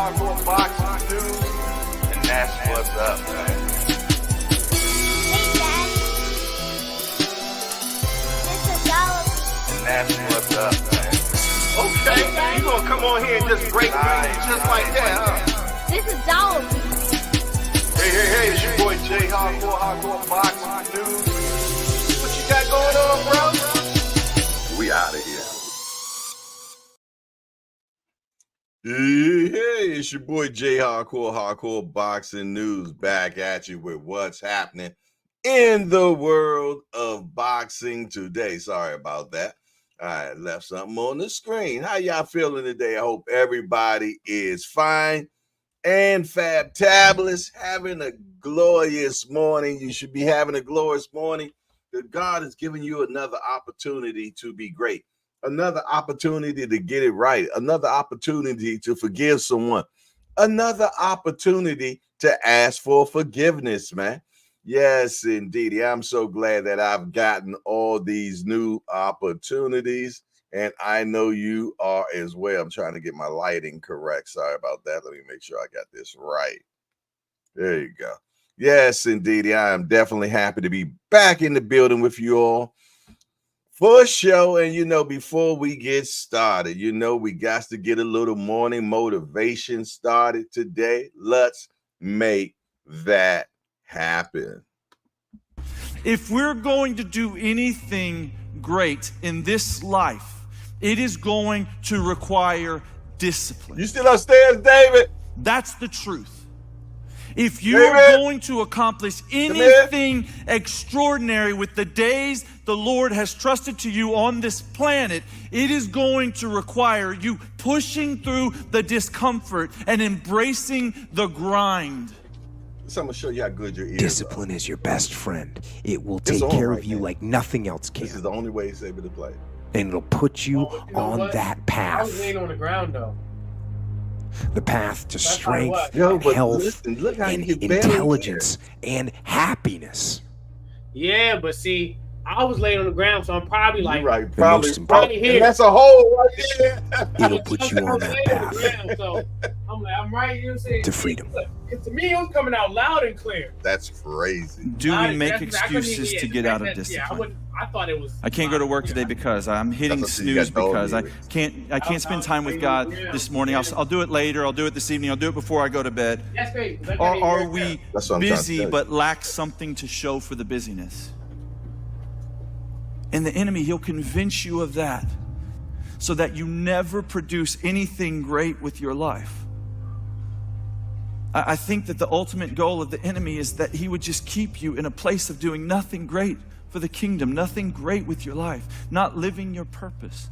hardcore boxing news, and that's what's up, man. Hey, Dad. This is Dollar. And that's what's up, man. Okay, you gonna come on here and just break news just like that, huh? This is Dollar. Hey, it's your boy Jay hardcore boxing news. What you got going on, bro? We out of here. Hey, it's your boy Jay hardcore boxing news, back at you with what's happening in the world of boxing today. Sorry about that. I left something on the screen. How y'all feeling today? I hope everybody is fine and fabtabulous, having a glorious morning. You should be having a glorious morning. That God has given you another opportunity to be great, another opportunity to get it right, another opportunity to forgive someone, another opportunity to ask for forgiveness, man. Yes, indeed. I'm so glad that I've gotten all these new opportunities, and I know you are as well. I'm trying to get my lighting correct. Sorry about that. Let me make sure I got this right. There you go. Yes, indeed. I am definitely happy to be back in the building with you all for sure. And, before we get started, we got to get a little morning motivation started today. Let's make that happen. If we're going to do anything great in this life, it is going to require discipline. You still upstairs, David? That's the truth. If you are going to accomplish anything extraordinary with the days the Lord has trusted to you on this planet, it is going to require you pushing through the discomfort and embracing the grind. So I'm going to show you how good your ears Discipline is your best friend. It will take care of you like nothing else can. This is the only way it's able to play. And it'll put you on that path. I was laying on the ground, though. The path to strength, Yo, but health, listen, look how and you get intelligence, and happiness. Yeah, but see, I was laying on the ground, so I'm probably like, you're right, The probably most important- here. That's a hole right there. It'll put you on that path So I'm like, I'm right here saying to freedom. Because to me, it was coming out loud and clear. That's crazy. Do we make I couldn't excuses even- to get out of Yeah, discipline? I thought it was. I can't go to work today because I'm hitting That's what you snooze got told because me. I can't spend time with God this morning. I'll do it later. I'll do it this evening. I'll do it before I go to bed. That's great. Or are we That's what I'm trying to busy tell you. but lack something to show for the busyness? And the enemy, he'll convince you of that so that you never produce anything great with your life. I think that the ultimate goal of the enemy is that he would just keep you in a place of doing nothing great for the kingdom, nothing great with your life, not living your purpose.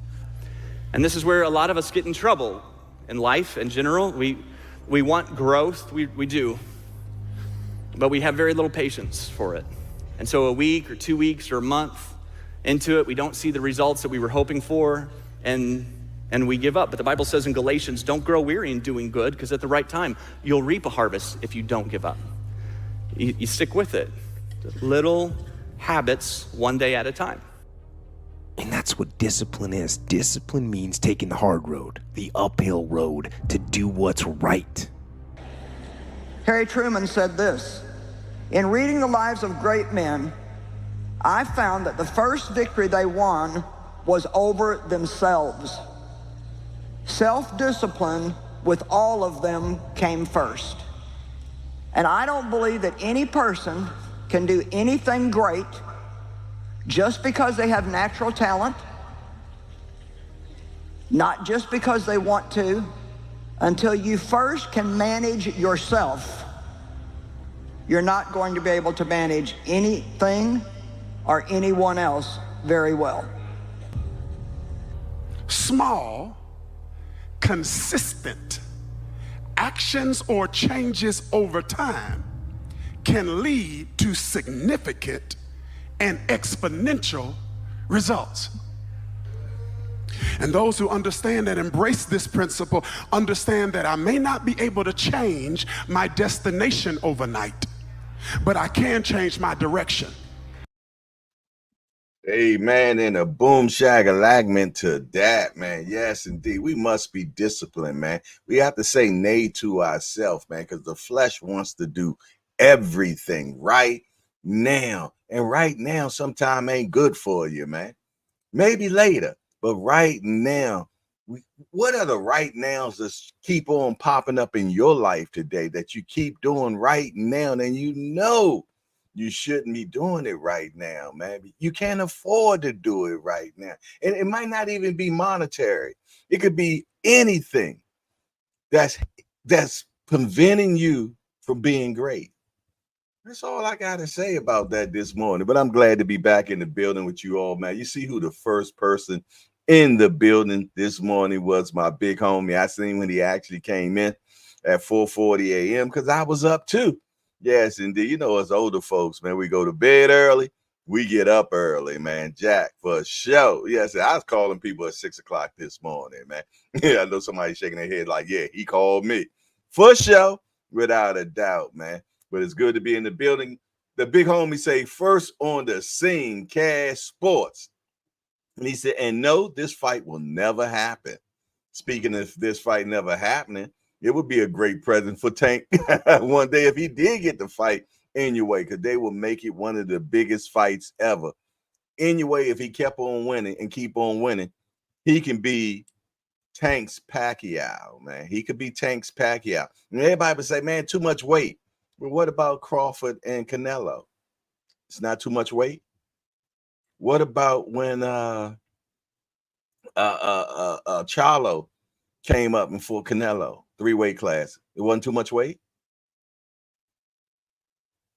And this is where a lot of us get in trouble in life in general. We want growth, we do, but we have very little patience for it. And so a week or 2 weeks or a month into it, we don't see the results that we were hoping for, and we give up. But the Bible says in Galatians, don't grow weary in doing good, because at the right time, you'll reap a harvest if you don't give up. You stick with it. Little habits, one day at a time. And that's what discipline is. Discipline means taking the hard road, the uphill road, to do what's right. Harry Truman said this: in reading the lives of great men, I found that the first victory they won was over themselves. Self-discipline with all of them came first. And I don't believe that any person can do anything great just because they have natural talent, not just because they want to, until you first can manage yourself. You're not going to be able to manage anything or anyone else very well. Small, consistent actions or changes over time can lead to significant and exponential results. And those who understand and embrace this principle understand that I may not be able to change my destination overnight, but I can change my direction. Amen. And a boom shagalagment to that, man. Yes, indeed. We must be disciplined, man. We have to say nay to ourselves, man, because the flesh wants to do everything right now. And right now, sometime ain't good for you, man. Maybe later, but right now, what are the right nows that keep on popping up in your life today that you keep doing right now? And you know you shouldn't be doing it right now, man. You can't afford to do it right now. And it might not even be monetary. It could be anything that's preventing you from being great. That's all I got to say about that this morning. But I'm glad to be back in the building with you all, man. You see who the first person in the building this morning was? My big homie. I seen when he actually came in at 4:40 a.m. because I was up too. Yes, indeed. You know, us older folks, man, we go to bed early. We get up early, man. Jack, for sure. Yes, I was calling people at 6 o'clock this morning, man. Yeah, I know somebody shaking their head like, yeah, he called me. For sure, without a doubt, man. But it's good to be in the building. The big homie say first on the scene, Cash Sports. And he said, and no, this fight will never happen. Speaking of this fight never happening, it would be a great present for Tank one day if he did get the fight Inoue, because they will make it one of the biggest fights ever. Inoue, if he kept on winning and keep on winning, he can be Tank's Pacquiao, man. He could be Tank's Pacquiao. And everybody would say, man, too much weight. But what about Crawford and Canelo? It's not too much weight. What about when Charlo came up and fought Canelo, 3-weight class? It wasn't too much weight.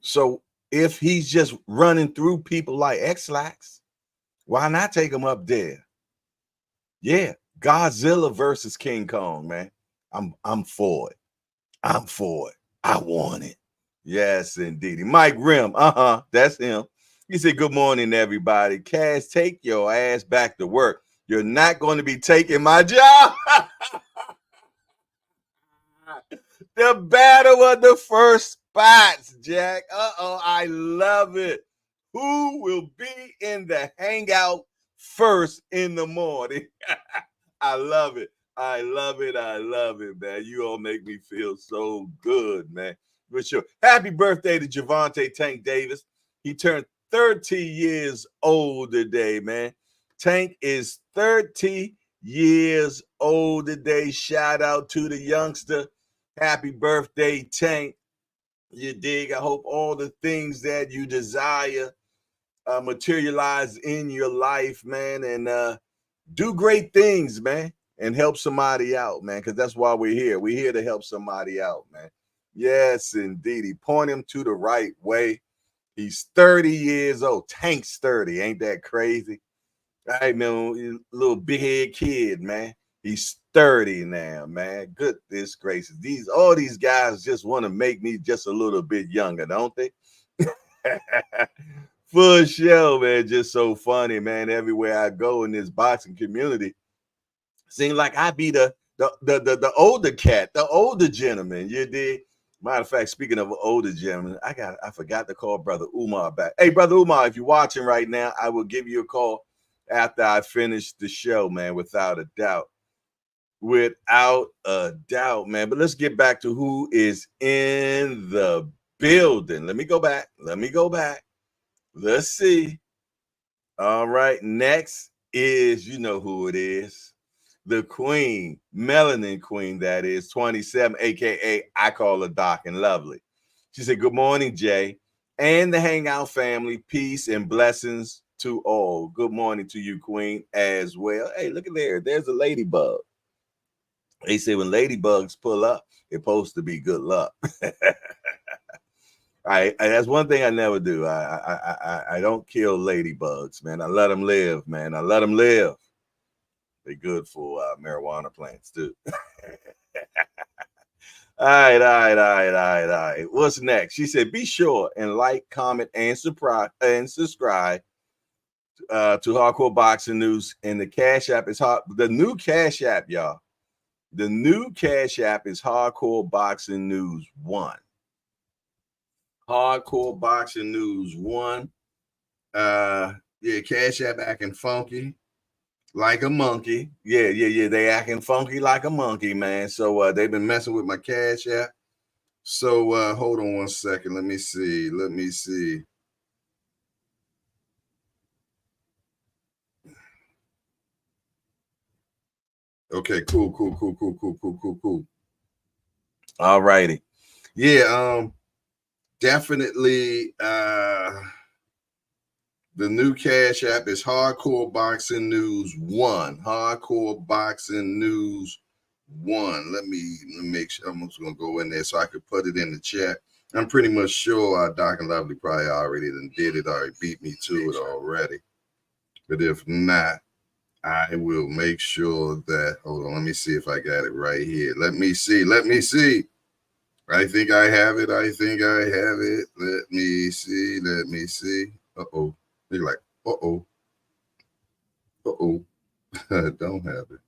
So if he's just running through people like X-Lax, why not take him up there? Yeah, Godzilla versus King Kong, man. I'm for it. I'm for it. I want it. Yes, indeed. Mike Rim, that's him. He said, good morning, everybody. Cash, take your ass back to work. You're not going to be taking my job. The battle of the first spots, Jack. I love it. Who will be in the hangout first in the morning? I love it. I love it. I love it, man. You all make me feel so good, man. For sure. Happy birthday to Gervonta Tank Davis. He turned 30 years old today, man. Tank is 30 years old today. Shout out to the youngster. Happy birthday, Tank. You dig? I hope all the things that you desire materialize in your life, man, and do great things, man, and help somebody out, man, because that's why we're here. We're here to help somebody out, man. Yes, indeed. He point him to the right way. He's 30 years old. Tank's 30. Ain't that crazy? All right, man, little big head kid, man. He's 30 now, man. Goodness gracious. All these guys just want to make me just a little bit younger, don't they? For sure, man. Just so funny, man. Everywhere I go in this boxing community, seems like I be the older cat, the older gentleman. You did. Matter of fact, speaking of older gentlemen, I forgot to call Brother Umar back. Hey, Brother Umar, if you're watching right now, I will give you a call after I finish the show, man, without a doubt. Without a doubt, man. But let's get back to who is in the building. Let me go back. Let's see. All right. Next is, you know who it is. The queen, Melanin Queen, that is 27, aka I call her Doc and Lovely. She said, good morning, Jay, and the Hangout family. Peace and blessings to all. Good morning to you, Queen, as well. Hey, look at there. There's a ladybug. They say when ladybugs pull up, it's supposed to be good luck. That's one thing I never do. I don't kill ladybugs, man. I let them live, man. I let them live. They're good for marijuana plants too. All right. What's next? She said, be sure and like, comment, and subscribe to Hardcore Boxing News. And the Cash App is hard. The new Cash App, y'all. The new Cash App is Hardcore Boxing News 1. Hardcore Boxing News 1. Yeah, Cash App acting funky like a monkey. Yeah. They acting funky like a monkey, man. So they've been messing with my Cash App. So hold on one second. Let me see. Okay, cool. All righty. Yeah, definitely the new Cash App is Hardcore Boxing News 1. Hardcore Boxing News 1. Let me make sure. I'm just gonna go in there so I could put it in the chat. I'm pretty much sure Doc and Lovely probably already did it, already beat me to it already. But if not, I will make sure that, hold on, let me see if I got it right here. Let me see. I think I have it. Let me see. Uh-oh. You're like, uh-oh. I don't have it.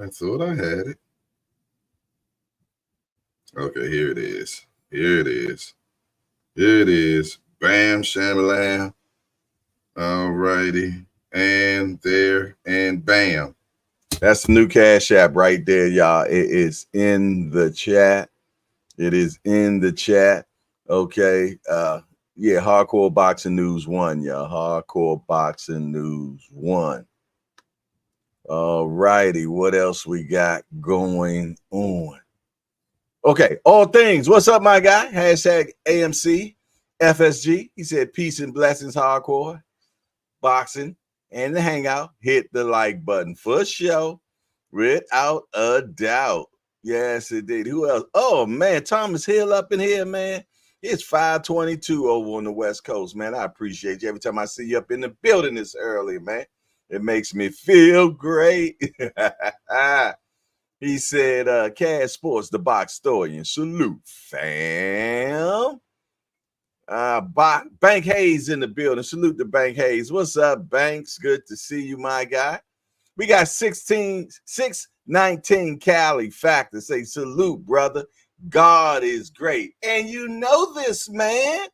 I thought I had it. Okay, here it is. Bam, shamalam. All righty. And there, and bam. That's the new Cash App right there, y'all. It is in the chat. Okay. Yeah, Hardcore Boxing News 1, y'all. Hardcore Boxing News 1. All righty. What else we got going on? Okay, all things. What's up, my guy? Hashtag AMC FSG. He said, peace and blessings, Hardcore Boxing and the Hangout. Hit the like button for sure, without a doubt. Yes, indeed. Who else? Oh, man, Thomas Hill up in here, man. It's 5:22 over on the West Coast, man. I appreciate you. Every time I see you up in the building this early, man, it makes me feel great. He said, Cash Sports, the box story, and salute, fam. Bank Hayes in the building. Salute to Bank Hayes. What's up, Banks? Good to see you, my guy. We got 619 Cali Factor. Say salute, brother. God is great. And you know this, man.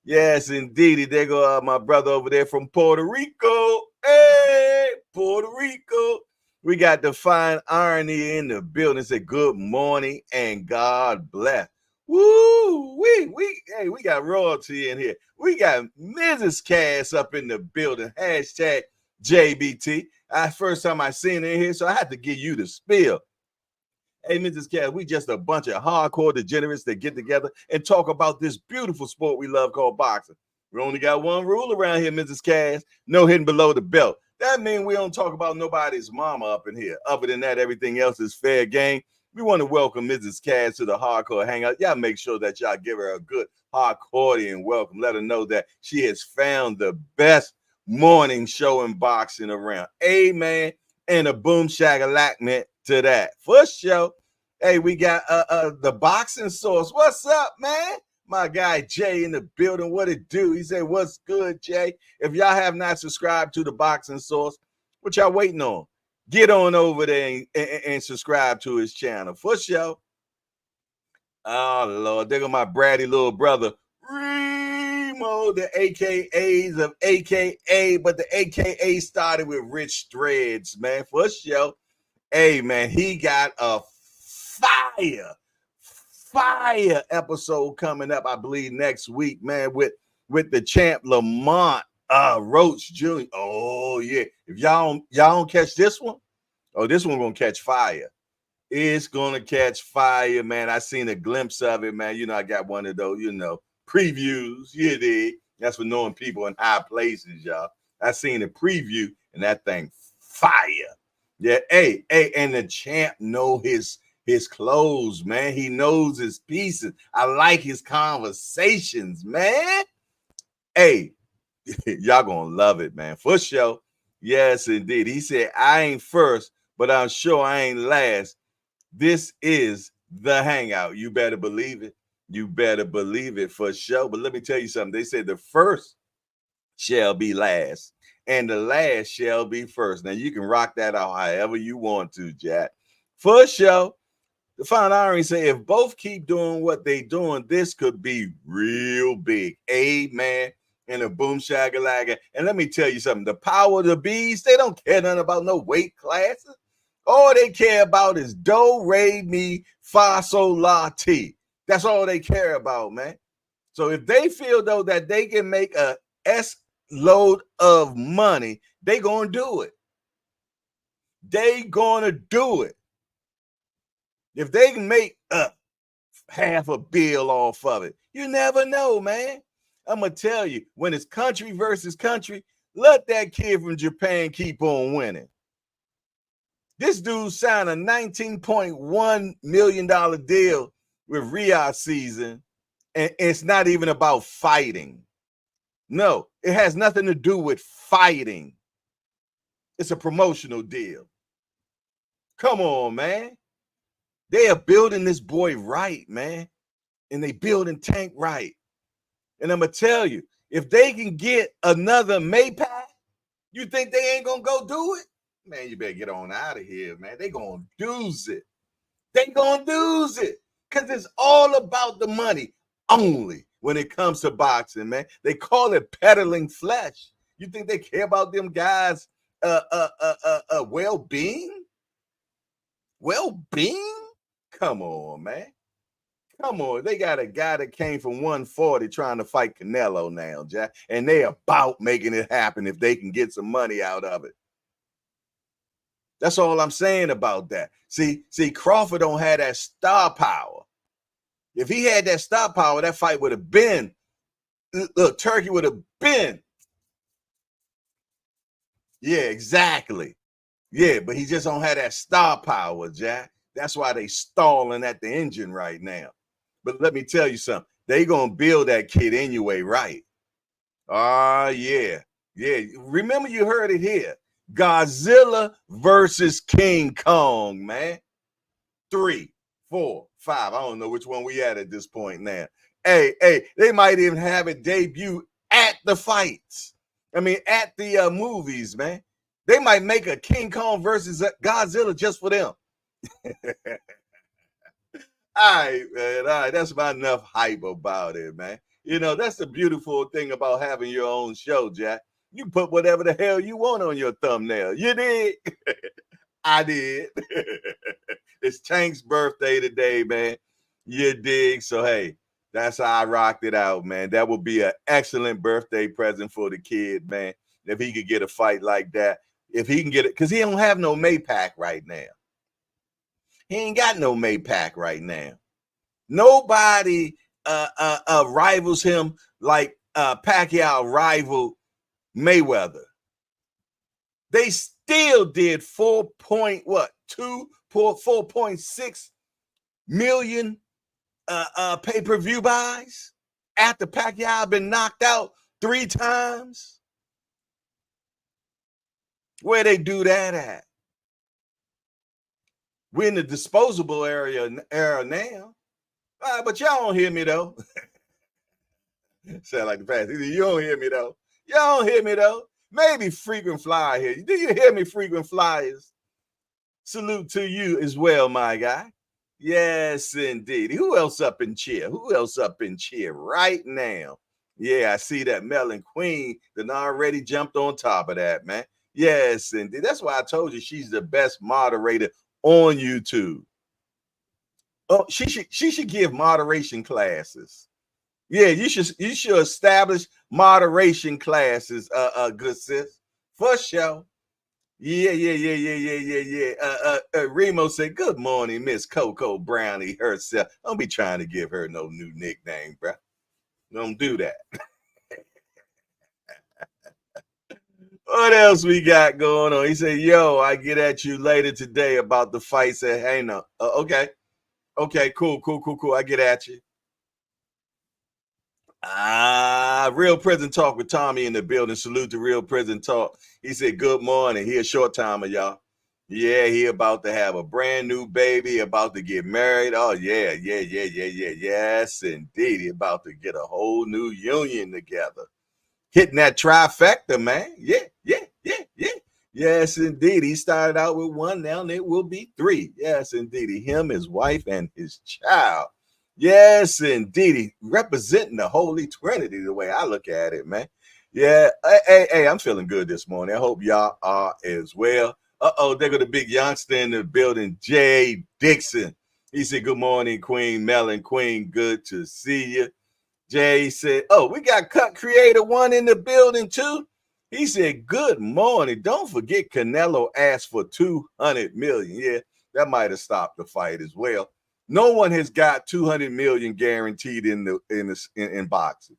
Yes, indeed. There go my brother over there from Puerto Rico. Hey, Puerto Rico. We got the fine irony in the building. Say good morning and God bless. Woo! We got royalty in here. We got Mrs. Cass up in the building. Hashtag JBT. First time I seen her in here, so I had to give you the spiel. Hey, Mrs. Cass, we just a bunch of hardcore degenerates that get together and talk about this beautiful sport we love called boxing. We only got one rule around here, Mrs. Cass. No hitting below the belt. That means we don't talk about nobody's mama up in here. Other than that, everything else is fair game. We want to welcome Mrs. Cass to the Hardcore Hangout. Y'all make sure that y'all give her a good hardcore welcome. Let her know that she has found the best morning show in boxing around. Amen. And a boom shagalakment to that. For sure. Hey, we got the boxing source. What's up, man? My guy Jay in the building. What it do? He said, what's good, Jay? If y'all have not subscribed to the boxing source, what y'all waiting on? Get on over there and subscribe to his channel. For sure. Oh, Lord. There go my bratty little brother, Remo, the AKAs of AKA, but the AKA started with Rich Threads, man. For sure. Hey, man, he got a fire episode coming up, I believe, next week, man, with the champ Lamont Roach Jr. Oh, yeah. If y'all don't catch this one, this one gonna catch fire. It's gonna catch fire, man. I seen a glimpse of it, man. You know, I got one of those, previews. You did. That's for knowing people in high places, y'all. I seen a preview, and that thing fire. Yeah, hey, and the champ know his clothes, man. He knows his pieces. I like his conversations, man. Hey, y'all gonna love it, man. For sure. Yes, indeed. He said, I ain't first, but I'm sure I ain't last. This is the Hangout. You better believe it. You better believe it for sure. But let me tell you something. They said the first shall be last, and the last shall be first. Now, you can rock that out however you want to, Jack. For sure. The fine irony say, if both keep doing what they doing, this could be real big. Amen. and a boom shagalaga. And let me tell you something, the power of the bees, they don't care nothing about no weight classes. All they care about is do, re, mi, fa, sol, la, ti. That's all they care about, man. So if they feel though that they can make a S load of money, they gonna do it. They gonna do it. If they can make half a bill off of it, you never know, man. I'm gonna tell you, when it's country versus country, let that kid from Japan keep on winning. This dude signed a $19.1 million deal with Rio season, and it's not even about fighting. No, it has nothing to do with fighting. It's a promotional deal. Come on, man. They are building this boy right, man. And they building Tank right. And I'm going to tell you, if they can get another Maypac, you think they ain't going to go do it? Man, you better get on out of here, man. They going to do's it. They going to do's it. Because it's all about the money only when it comes to boxing, man. They call it peddling flesh. You think they care about them guys' well-being? Well-being? Come on, man. Come on. They got a guy that came from 140 trying to fight Canelo now, Jack. And they about making it happen if they can get some money out of it. That's all I'm saying about that. See, Crawford don't have that star power. If he had that star power, that fight would have been, look, Turkey would have been. Yeah, exactly. Yeah, but he just don't have that star power, Jack. That's why they stalling at the engine right now. But let me tell you something. They gonna build that kid Inoue right. Yeah. Remember, you heard it here. Godzilla versus King Kong, man. 3, 4, 5. I don't know which one we at this point now. Hey, they might even have it debut at the fights. I mean, at the movies, man. They might make a King Kong versus Godzilla just for them. All right, man. All right, that's about enough hype about it, man. You know, that's the beautiful thing about having your own show, Jack. You put whatever the hell you want on your thumbnail. You did. I did. It's Tank's birthday today, man. You dig? So, hey, that's how I rocked it out, man. That would be an excellent birthday present for the kid, man. If he could get a fight like that. If he can get it, because he don't have no Maypac right now. He ain't got no Maypac right now. Nobody rivals him like Pacquiao rivaled Mayweather. They still did 4.6 million pay-per-view buys after Pacquiao been knocked out 3 times. Where they do that at? We're in the disposable era now. But y'all don't hear me, though. Sound like the past. You don't hear me, though. Y'all don't hear me, though. Maybe frequent flyer here. Do you hear me, frequent flyers? Salute to you as well, my guy. Yes, indeed. Who else up in cheer? Who else up in cheer right now? Yeah, I see that Melon Queen that already jumped on top of that, man. Yes, indeed. That's why I told you she's the best moderator on YouTube. Oh, she should give moderation classes. Yeah, you should establish moderation classes, good sis. For sure. Yeah. Remo said, good morning, Miss Coco Brownie herself. Don't be trying to give her no new nickname, bro. Don't do that. What else we got going on? He said, yo, I get at you later today about the fights at Hano. Okay, cool. I get at you. Real Prison Talk with Tommy in the building. Salute to Real Prison Talk. He said, good morning. He a short timer, y'all. Yeah, he about to have a brand new baby, about to get married. Oh, yeah. Yes, indeed. He about to get a whole new union together. Hitting that trifecta, man. Yeah. Yes, indeed. He started out with 1, now it will be 3. Yes, indeed. Him, his wife, and his child. Yes, indeed. Representing the Holy Trinity, the way I look at it, man. Yeah. Hey, I'm feeling good this morning. I hope y'all are as well. There go the big youngster in the building, Jay Dixon. He said, good morning, Queen Melon. Queen, good to see you. Jay said, oh, we got Cut Creator One in the building too. He said, good morning. Don't forget Canelo asked for 200 million. Yeah, that might have stopped the fight as well. No one has got 200 million guaranteed in boxing.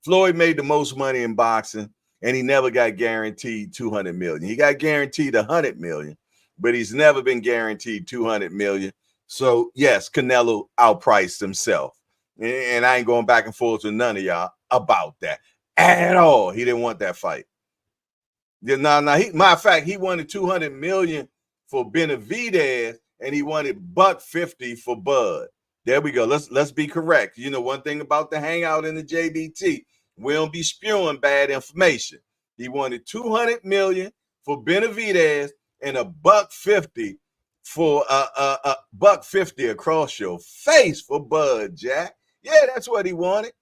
Floyd made the most money in boxing, and he never got guaranteed 200 million. He got guaranteed 100 million, but he's never been guaranteed 200 million. So yes, Canelo outpriced himself, and I ain't going back and forth with none of y'all about that at all. He didn't want that fight. Matter of fact, he wanted 200 million for Benavidez, and he wanted $150 for Bud. There we go. Let's be correct. You know, one thing about the hangout in the JBT, we don't be spewing bad information. He wanted 200 million for Benavidez and $150 for $150 across your face for Bud, Jack. Yeah, that's what he wanted.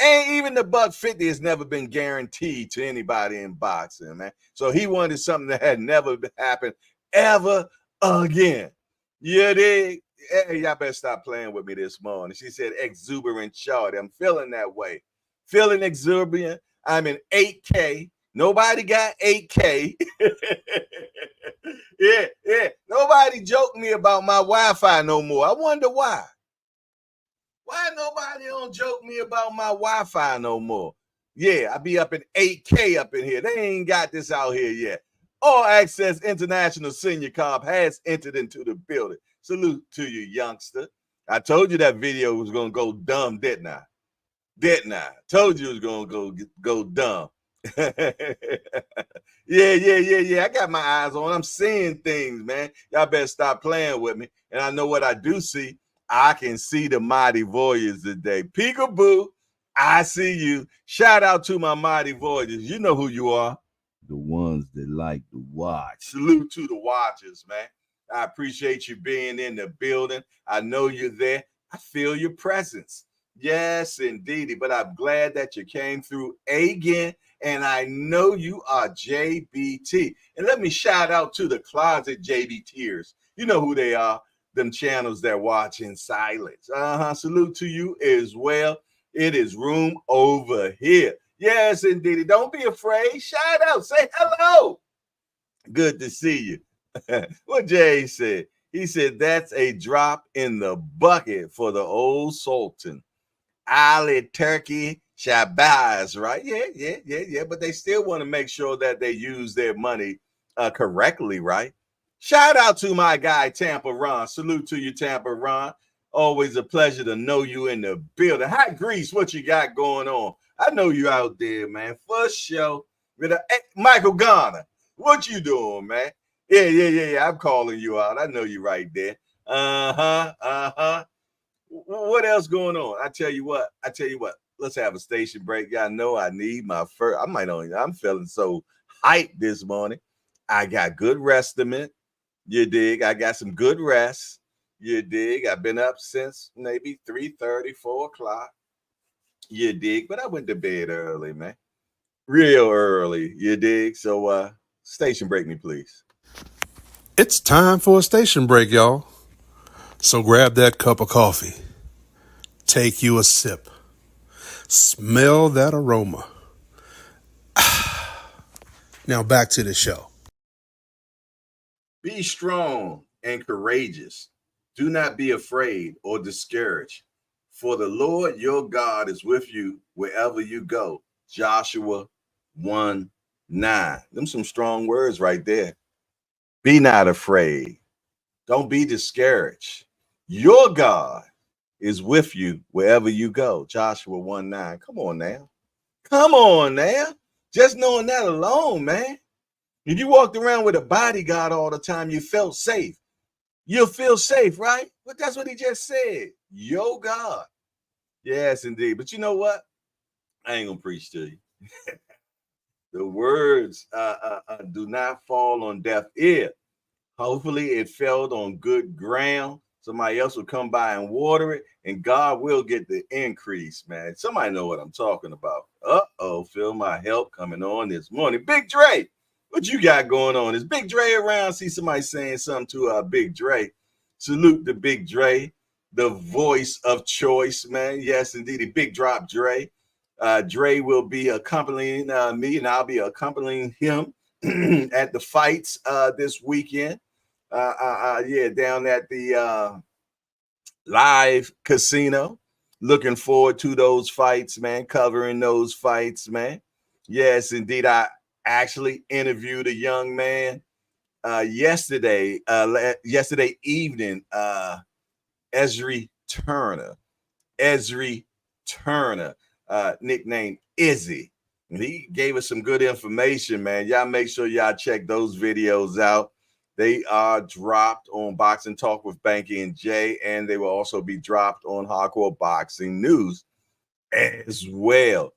And even the $150 has never been guaranteed to anybody in boxing, man. So he wanted something that had never happened ever again. You dig? Hey, y'all better stop playing with me this morning. She said exuberant short. I'm feeling that way. Feeling exuberant. I'm in 8K. Nobody got 8K. Yeah. Nobody joked me about my Wi-Fi no more. I wonder why. Why nobody don't joke me about my Wi-Fi no more? Yeah, I be up in 8K up in here. They ain't got this out here yet. All Access International Senior Comp has entered into the building. Salute to you, youngster. I told you that video was going to go dumb, didn't I? Told you it was going to go dumb. Yeah. I got my eyes on. I'm seeing things, man. Y'all better stop playing with me. And I know what I do see. I can see the mighty warriors today. Peekaboo, I see you. Shout out to my mighty warriors. You know who you are. The ones that like to watch. Salute to the watchers, man. I appreciate you being in the building. I know you're there. I feel your presence. Yes, indeed. But I'm glad that you came through again. And I know you are JBT. And let me shout out to the closet JBTers. You know who they are. Them channels that watch in silence. Salute to you as well. It is room over here. Yes, indeed. Don't be afraid. Shout out. Say hello. Good to see you. What Jay said. He said that's a drop in the bucket for the old Sultan. Ali Turkey Shabazz, right? Yeah. But they still want to make sure that they use their money correctly, right? Shout out to my guy, Tampa Ron. Salute to you, Tampa Ron. Always a pleasure to know you in the building. Hi, Grease, what you got going on? I know you out there, man. First show with Michael Garner. What you doing, man? Yeah. I'm calling you out. I know you right there. What else going on? I tell you what. Let's have a station break. Y'all know I need my first. I'm feeling so hyped this morning. I got good restament. You dig? I got some good rest. You dig? I've been up since maybe 3:30, 4 o'clock. You dig? But I went to bed early, man. Real early. You dig? So station break me, please. It's time for a station break, y'all. So grab that cup of coffee. Take you a sip. Smell that aroma. Now back to the show. Be strong and courageous. Do not be afraid or discouraged. For the Lord your God is with you wherever you go. Joshua 1:9. Them some strong words right there. Be not afraid. Don't be discouraged. Your God is with you wherever you go. Joshua 1:9. Come on now. Just knowing that alone, man. If you walked around with a bodyguard all the time, you felt safe. You'll feel safe, right? But that's what he just said. Your God. Yes, indeed. But you know what? I ain't gonna preach to you. The words do not fall on deaf ear. Hopefully it fell on good ground. Somebody else will come by and water it, and God will get the increase, man. Somebody know what I'm talking about. Uh-oh, feel my help coming on this morning. Big Dre, what you got going on? Is Big Dre around? See somebody saying something to Big Dre. Salute to Big Dre, the voice of choice, man. Yes, indeed, Big Drop Dre. Dre will be accompanying me, and I'll be accompanying him at the fights this weekend. Down at the live casino. Looking forward to those fights, man. Covering those fights, man. Yes, indeed. I actually interviewed a young man yesterday evening. Esri Turner, nicknamed Izzy. And he gave us some good information, man. Y'all make sure y'all check those videos out. They are dropped on Boxing Talk with Banky and Jay, and they will also be dropped on Hardcore Boxing News as well.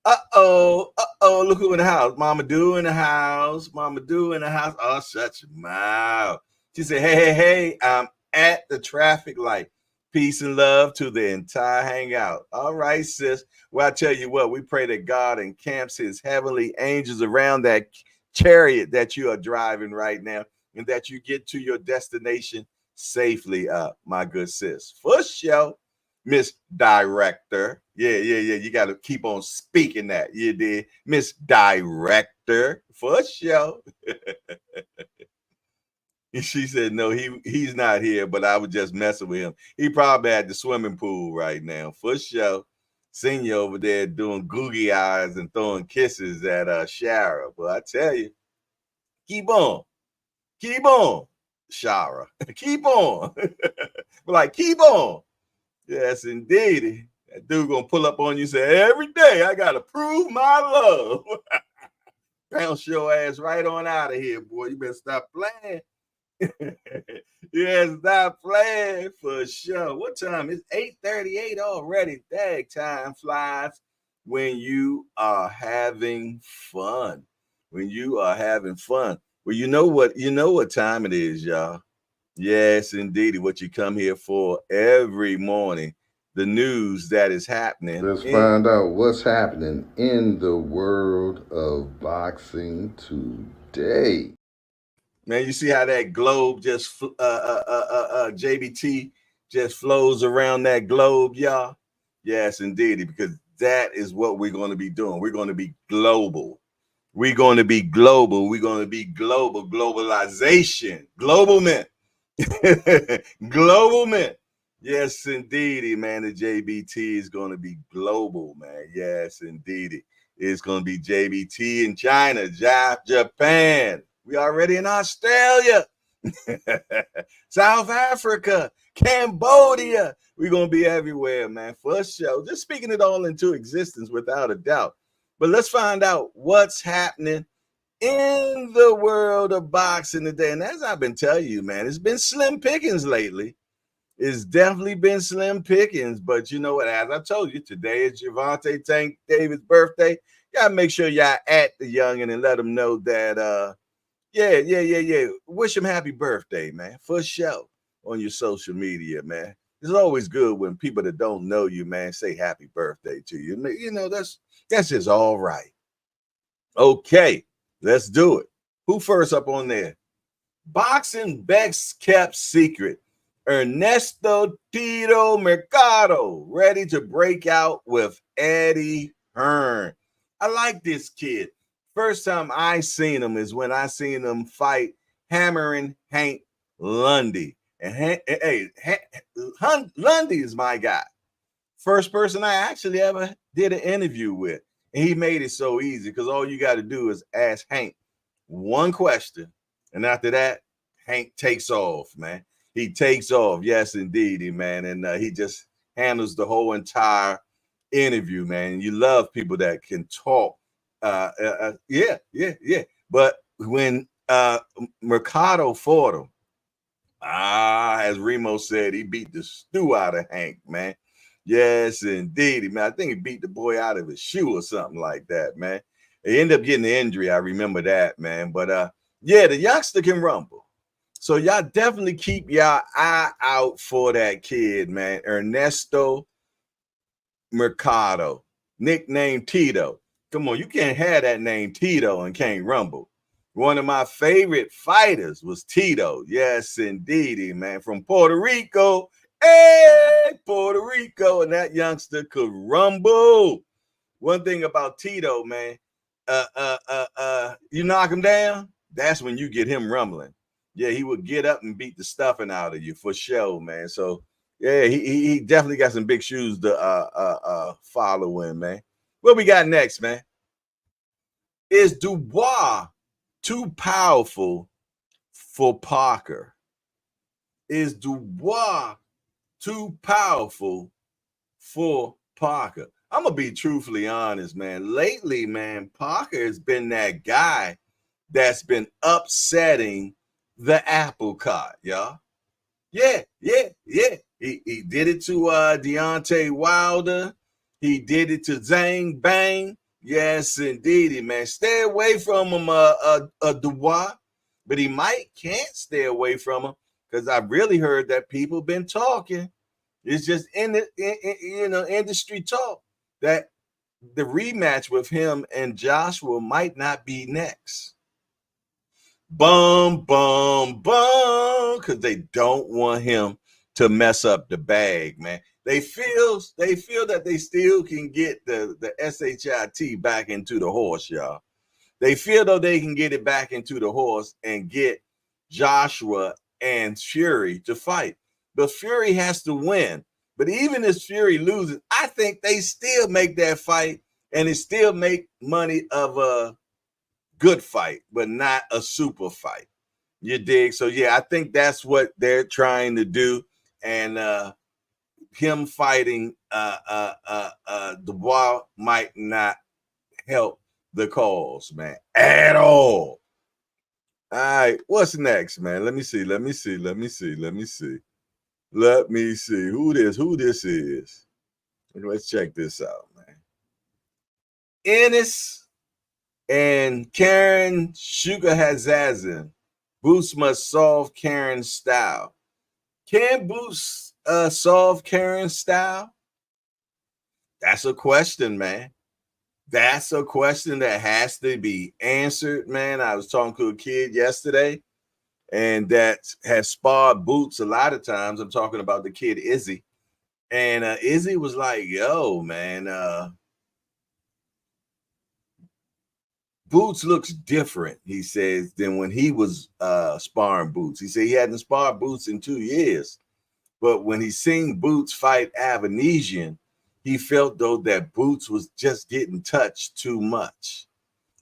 Look who in the house. Mama Do in the house. Oh, shut your mouth. She said, hey, I'm at the traffic light. Peace and love to the entire hangout. All right, sis. Well, I tell you what, we pray that God encamps his heavenly angels around that chariot that you are driving right now, and that you get to your destination safely, my good sis. For sure, Miss Director. Yeah. You got to keep on speaking that. You did. Miss Director. For sure. She said, no, he's not here, but I was just messing with him. He probably at the swimming pool right now. For sure. Senior over there doing googie eyes and throwing kisses at Shara. But I tell you, keep on, Shara. Keep on. Like, keep on. Yes, indeed. That dude gonna pull up on you and say, every day I gotta prove my love. Bounce your ass right on out of here, boy. You better stop playing. Yeah, stop playing for sure. What time? It's 8:38 already. Dang, time flies when you are having fun. Well, you know what time it is, y'all. Yes, indeed. What you come here for every morning. The news that is happening. Let's find out what's happening in the world of boxing today. Man, you see how that globe just JBT just flows around that globe, y'all? Yes, indeed, because that is what we're going to be doing. We're going to be global. We're going to be global. We're going to be global. Globalization. Global men. Global men. Yes, indeedy, man. The JBT is going to be global, man. Yes, indeedy. It's going to be JBT in China, Japan. We already in Australia, South Africa, Cambodia. We're going to be everywhere, man, for sure. Just speaking it all into existence without a doubt. But let's find out what's happening in the world of boxing today. And as I've been telling you, man, it's been slim pickings lately. It's definitely been slim pickings. But you know what? As I told you, today is Gervonta Tank David's birthday. Gotta make sure y'all at the youngin' and let him know that yeah. Wish him happy birthday, man, for sure, on your social media, man. It's always good when people that don't know you, man, say happy birthday to you. You know, that's just all right. Okay, let's do it. Who first up on there? Boxing best kept secret. Ernesto Tito Mercado ready to break out with Eddie Hearn. I like this kid. First time I seen him is when I seen him fight hammering Hank Lundy. And Lundy is my guy. First person I actually ever did an interview with. And he made it so easy because all you got to do is ask Hank one question. And after that, Hank takes off, man. He takes off. Yes, indeed, man. And he just handles the whole entire interview, man. You love people that can talk. Yeah. But when Mercado fought him, as Remo said, he beat the stew out of Hank, man. Yes, indeed, man. I think he beat the boy out of his shoe or something like that, man. He ended up getting the injury. I remember that, man. But yeah, the youngster can rumble. So y'all definitely keep y'all eye out for that kid, man. Ernesto Mercado, nicknamed Tito. Come on, you can't have that name Tito and can't rumble. One of my favorite fighters was Tito. Yes, indeedy, man. From Puerto Rico. Hey, Puerto Rico. And that youngster could rumble. One thing about Tito, man, you knock him down, that's when you get him rumbling. Yeah, he would get up and beat the stuffing out of you for sure, man. So yeah, he definitely got some big shoes to follow in, man. What we got next, man? Is Dubois too powerful for Parker? Is Dubois too powerful for Parker? I'm gonna be truthfully honest, man. Lately, man, Parker has been that guy that's been upsetting the apple cart, y'all. Yeah. He did it to Deontay Wilder. He did it to Zhang Bang. Yes, indeedy, man. Stay away from him, Dubois. But he can't stay away from him because I really heard that people been talking. It's just in the industry talk that the rematch with him and Joshua might not be next. Bum, because they don't want him to mess up the bag, man. They feel that they still can get the SHIT back into the horse, y'all. They feel though they can get it back into the horse and get Joshua and Fury to fight. But Fury has to win. But even if Fury loses, I think they still make that fight and it still make money of a good fight, but not a super fight. You dig? So yeah, I think that's what they're trying to do. And him fighting Dubois might not help the cause, man, at all. All right, what's next, man? Let me see who this is. Let's check this out, man. Ennis and Karen Shugahazazen. Boots must solve Karen's style. Can Boots solve Karen's style? That's a question, man. That's a question that has to be answered, man. I was talking to a kid yesterday, and that has sparred Boots a lot of times. I'm talking about the kid Izzy. And Izzy was like, yo, man, Boots looks different, he says, than when he was sparring Boots. He said he hadn't sparred Boots in 2 years. But when he seen Boots fight Avanesian, he felt, though, that Boots was just getting touched too much.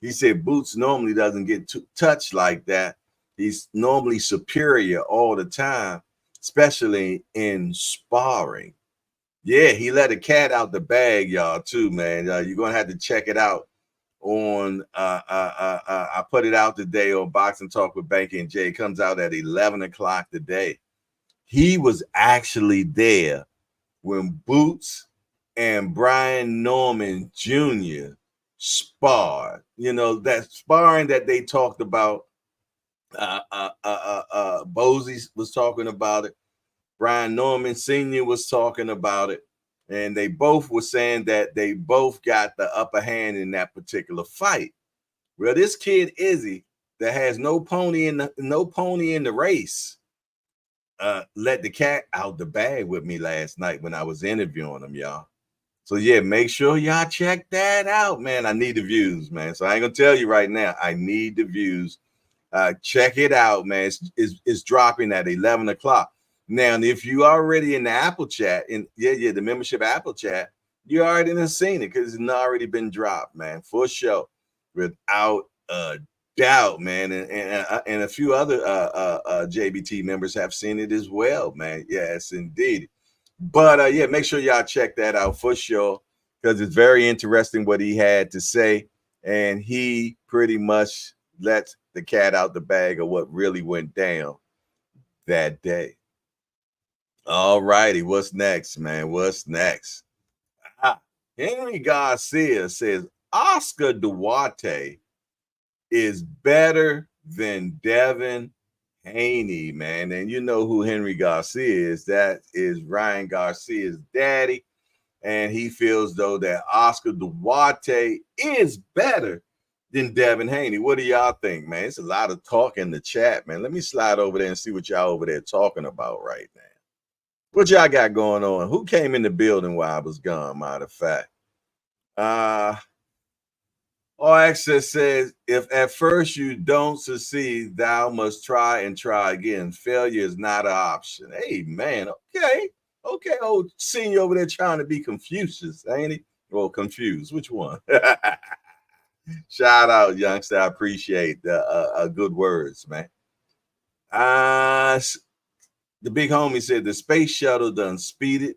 He said Boots normally doesn't get touched like that. He's normally superior all the time, especially in sparring. Yeah, he let a cat out the bag, y'all, too, man. You're going to have to check it out on I put it out today on Boxing Talk with Banky and Jay. It comes out at 11 o'clock today. He was actually there when Boots and Brian Norman Jr. sparred. You know, that sparring that they talked about. Bosey was talking about it. Brian Norman Sr. was talking about it. And they both were saying that they both got the upper hand in that particular fight. Well, this kid Izzy, that has no pony in the race, let the cat out the bag with me last night when I was interviewing him, y'all. So yeah, make sure y'all check that out, man. I need the views, man. So I ain't gonna tell you right now. I need the views. Check it out, man. It's dropping at 11 o'clock. Now, if you already in the Apple chat, the membership Apple chat, you already done seen it because it's already been dropped, man, for sure, without a doubt, man. And a few other JBT members have seen it as well, man. Yes, indeed. But yeah, make sure y'all check that out for sure because it's very interesting what he had to say, and he pretty much let the cat out the bag of what really went down that day. All righty, what's next, man? What's next? Henry Garcia says Oscar Duarte is better than Devin Haney, man. And you know who Henry Garcia is. That is Ryan Garcia's daddy. And he feels, though, that Oscar Duarte is better than Devin Haney. What do y'all think, man? It's a lot of talk in the chat, man. Let me slide over there and see what y'all over there talking about right now. What y'all got going on? Who came in the building while I was gone, matter of fact? All Access says, if at first you don't succeed, thou must try and try again. Failure is not an option. Hey, man, okay. Okay, old senior over there trying to be Confucius, ain't he? Well, confused. Which one? Shout out, youngster. I appreciate the good words, man. The big homie said the space shuttle done speeded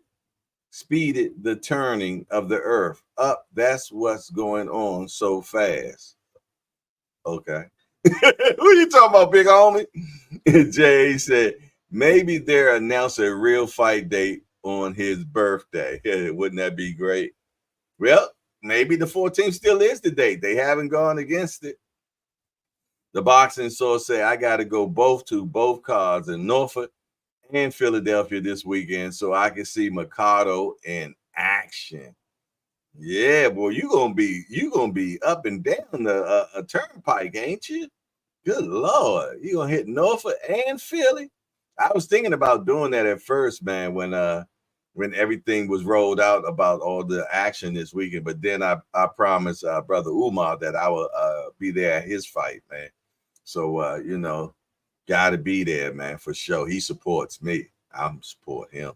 the turning of the earth up. That's what's going on so fast. Okay. Who you talking about, big homie? Jay said maybe they'll announce a real fight date on his birthday. Wouldn't that be great? Well, maybe the 14th still is the date. They haven't gone against it. The boxing source say I got to go both cards in Norfolk and Philadelphia this weekend so I can see Mikado in action. Yeah, boy, you gonna be up and down the a turnpike, ain't you? Good Lord, you gonna hit Norfolk and Philly? I was thinking about doing that at first, man, when everything was rolled out about all the action this weekend. But then I promised brother Umar that I will be there at his fight, man. So you know, gotta be there, man, for sure. He supports me. I'm support him.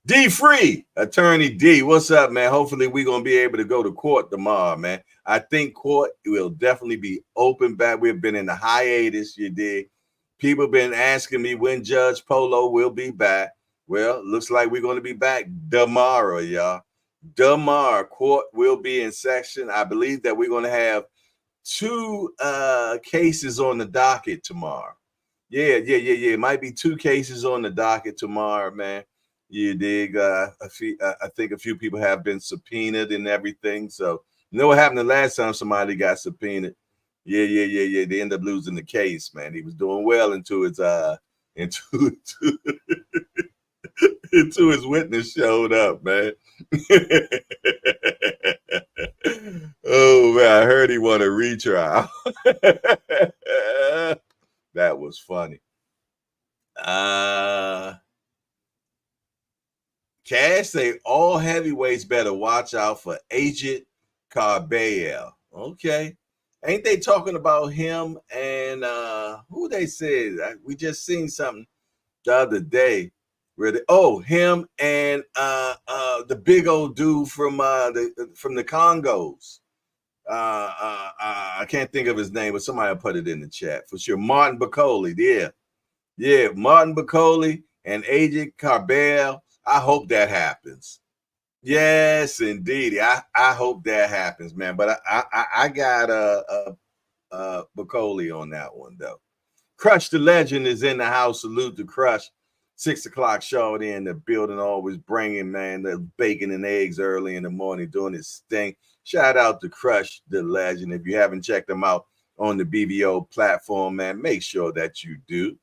D Free, Attorney D, what's up, man? Hopefully we're gonna be able to go to court tomorrow, man. I think court will definitely be open back. We've been in the hiatus, you dig. People have been asking me when Judge Polo will be back. Well, looks like we're gonna be back tomorrow, y'all. Tomorrow, court will be in session. I believe that we're gonna have 2 cases on the docket tomorrow. Yeah. It might be 2 cases on the docket tomorrow, man. You dig? I think a few people have been subpoenaed and everything. So you know what happened the last time somebody got subpoenaed? Yeah. They end up losing the case, man. He was doing well into his into his witness showed up, man. Oh man, I heard he won a retrial. That was funny. Cash say all heavyweights better watch out for Agent Carbajal. Okay. Ain't they talking about him and who they said? We just seen something the other day where him and the big old dude from the Congos. I can't think of his name, but somebody will put it in the chat for sure. Martin Bacoli, yeah, Martin Bacoli and Agent Carbajal. I hope that happens. Yes, indeed. I hope that happens, man. But I got Bacoli on that one though. Crush the Legend is in the house. Salute to Crush. 6 o'clock showed in the building, always bringing, man, the bacon and eggs early in the morning, doing his thing. Shout out to Crush the Legend. If you haven't checked them out on the BBO platform, man, make sure that you do.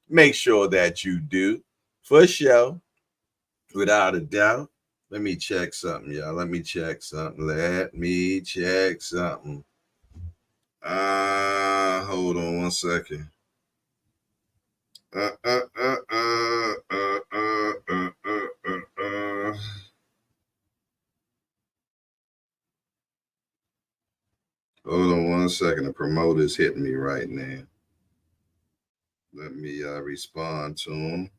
Make sure that you do. For sure. Without a doubt. Let me check something, y'all. Let me check something. Hold on one second. Hold on one second. The promoter's hitting me right now. Let me respond to him.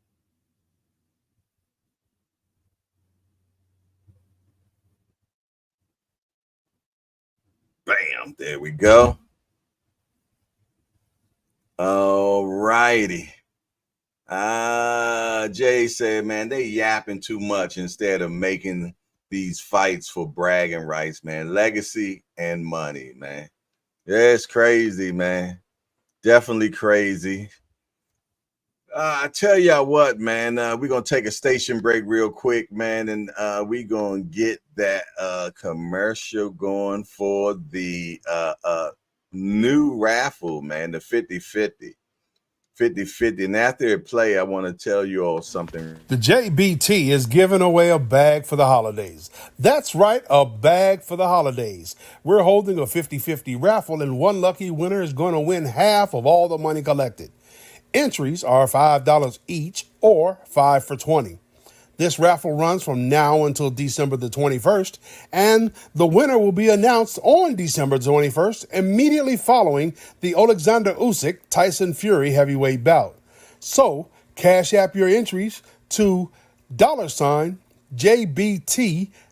Bam, there we go. All righty. Jay said, man, they yapping too much instead of making these fights for bragging rights, man. Legacy and money, man. Yeah, it's crazy, man. Definitely crazy. I tell y'all what, man, we're going to take a station break real quick, man, and we're going to get that commercial going for the new raffle, man, the 50-50. 50-50. And after it play, I want to tell you all something. The JBT is giving away a bag for the holidays. That's right, a bag for the holidays. We're holding a 50-50 raffle, and one lucky winner is going to win half of all the money collected. Entries are $5 each or 5 for $20. This raffle runs from now until December the 21st, and the winner will be announced on December 21st, immediately following the Alexander Usyk Tyson Fury heavyweight bout. So, cash app your entries to $JBT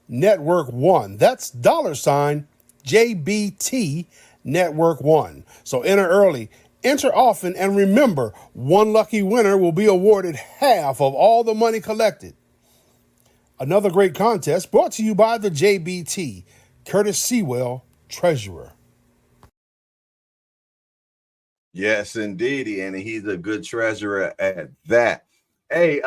Network 1. That's $JBT Network 1. So enter early, enter often, and remember, one lucky winner will be awarded half of all the money collected. Another great contest brought to you by the JBT, Curtis Sewell, Treasurer. Yes, indeed, and he's a good treasurer at that. Hey,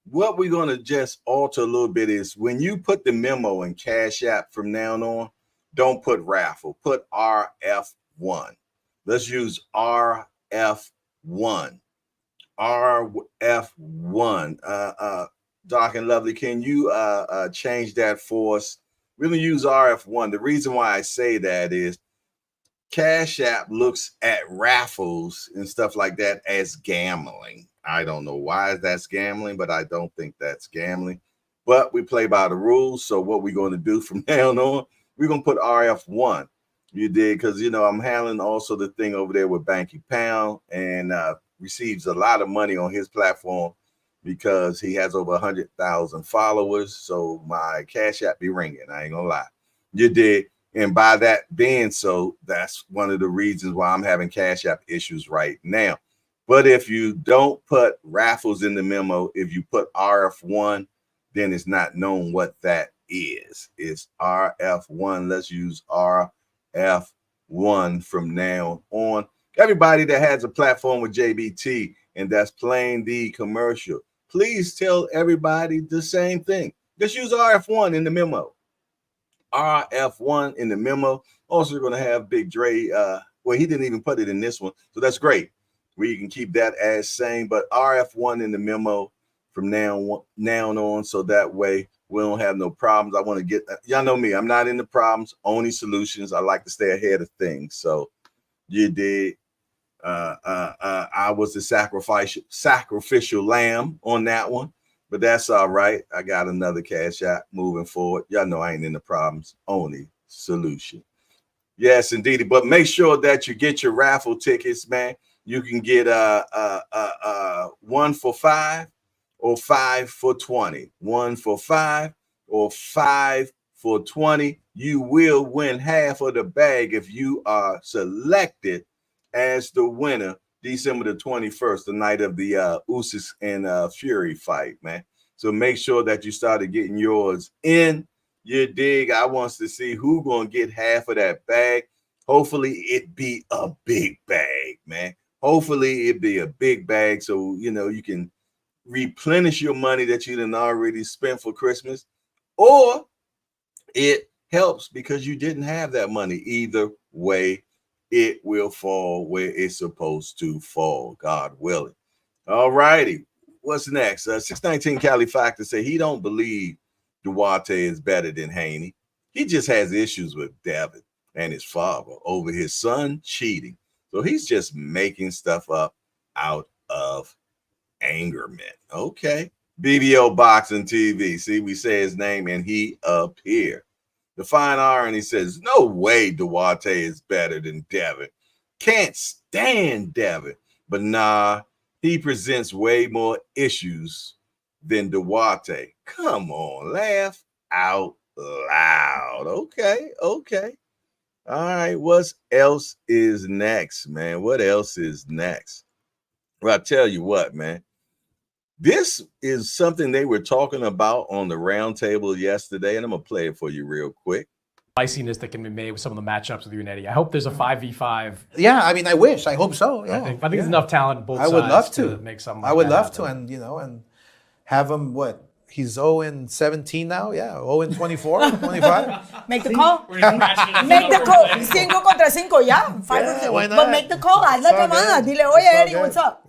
what we're going to just alter a little bit is when you put the memo in Cash App from now on, don't put raffle, put RF1. Let's use RF1. RF1. Doc and Lovely, can you change that for us? We're going to use RF1. The reason why I say that is Cash App looks at raffles and stuff like that as gambling. I don't know why that's gambling, but I don't think that's gambling. But we play by the rules. So what we're going to do from now on, we're going to put RF1. You did, because, you know, I'm handling also the thing over there with Banky Pound, and receives a lot of money on his platform because he has over 100,000 followers. So my Cash App be ringing. I ain't gonna lie. You did. And by that being so, that's one of the reasons why I'm having Cash App issues right now. But if you don't put raffles in the memo, if you put RF1, then it's not known what that is. It's RF1. Let's use RF1 from now on. Everybody that has a platform with JBT and that's playing the commercial, please tell everybody the same thing. Just use RF1 in the memo. RF1 in the memo. Also, we're going to have Big Dre. Well, he didn't even put it in this one, so that's great. We can keep that as same, but RF1 in the memo from now on, so that way we don't have no problems. I want to get, y'all know me, I'm not into problems, only solutions. I like to stay ahead of things. So you did. I was the sacrificial lamb on that one, but that's all right. I got another Cash App moving forward. Y'all know I ain't into problems, only solution. Yes, indeed. But make sure that you get your raffle tickets, man. You can get 1 for $5 or 5 for $20. 1 for $5 or 5 for $20. You will win half of the bag if you are selected as the winner December the 21st, the night of the Usyk and Fury fight, man. So make sure that you started getting yours in. You dig? I wants to see who gonna get half of that bag. Hopefully it be a big bag, man. Hopefully it be a big bag, so you know you can replenish your money that you done already spent for Christmas, or it helps because you didn't have that money. Either way, it will fall where it's supposed to fall, God willing. All righty. What's next? 619 Cali Factor say he don't believe Duarte is better than Haney. He just has issues with Devin and his father over his son cheating. So he's just making stuff up out of angerment. Okay. BBO Boxing TV. See, we say his name and he appear. The Fine Irony says, no way Duarte is better than Devin. Can't stand Devin. But nah, he presents way more issues than Duarte. Come on, laugh out loud. Okay. All right, what else is next, man? What else is next? Well, I tell you what, man. This is something they were talking about on the round table yesterday, and I'm going to play it for you real quick. Spiciness that can be made with some of the matchups with you and Eddie. I hope there's a 5v5. Yeah, I mean, I wish. I hope so. Yeah. I think there's enough talent on both sides. I would love to make something. I would love to, and and have him. What? He's 0-17 now. Yeah, 0-24, 25. Make the call. Make the call. 5 contra 5, yeah. 5 why not? But make the call. Haz la llamada. Dile, oye, Eddie, what's up?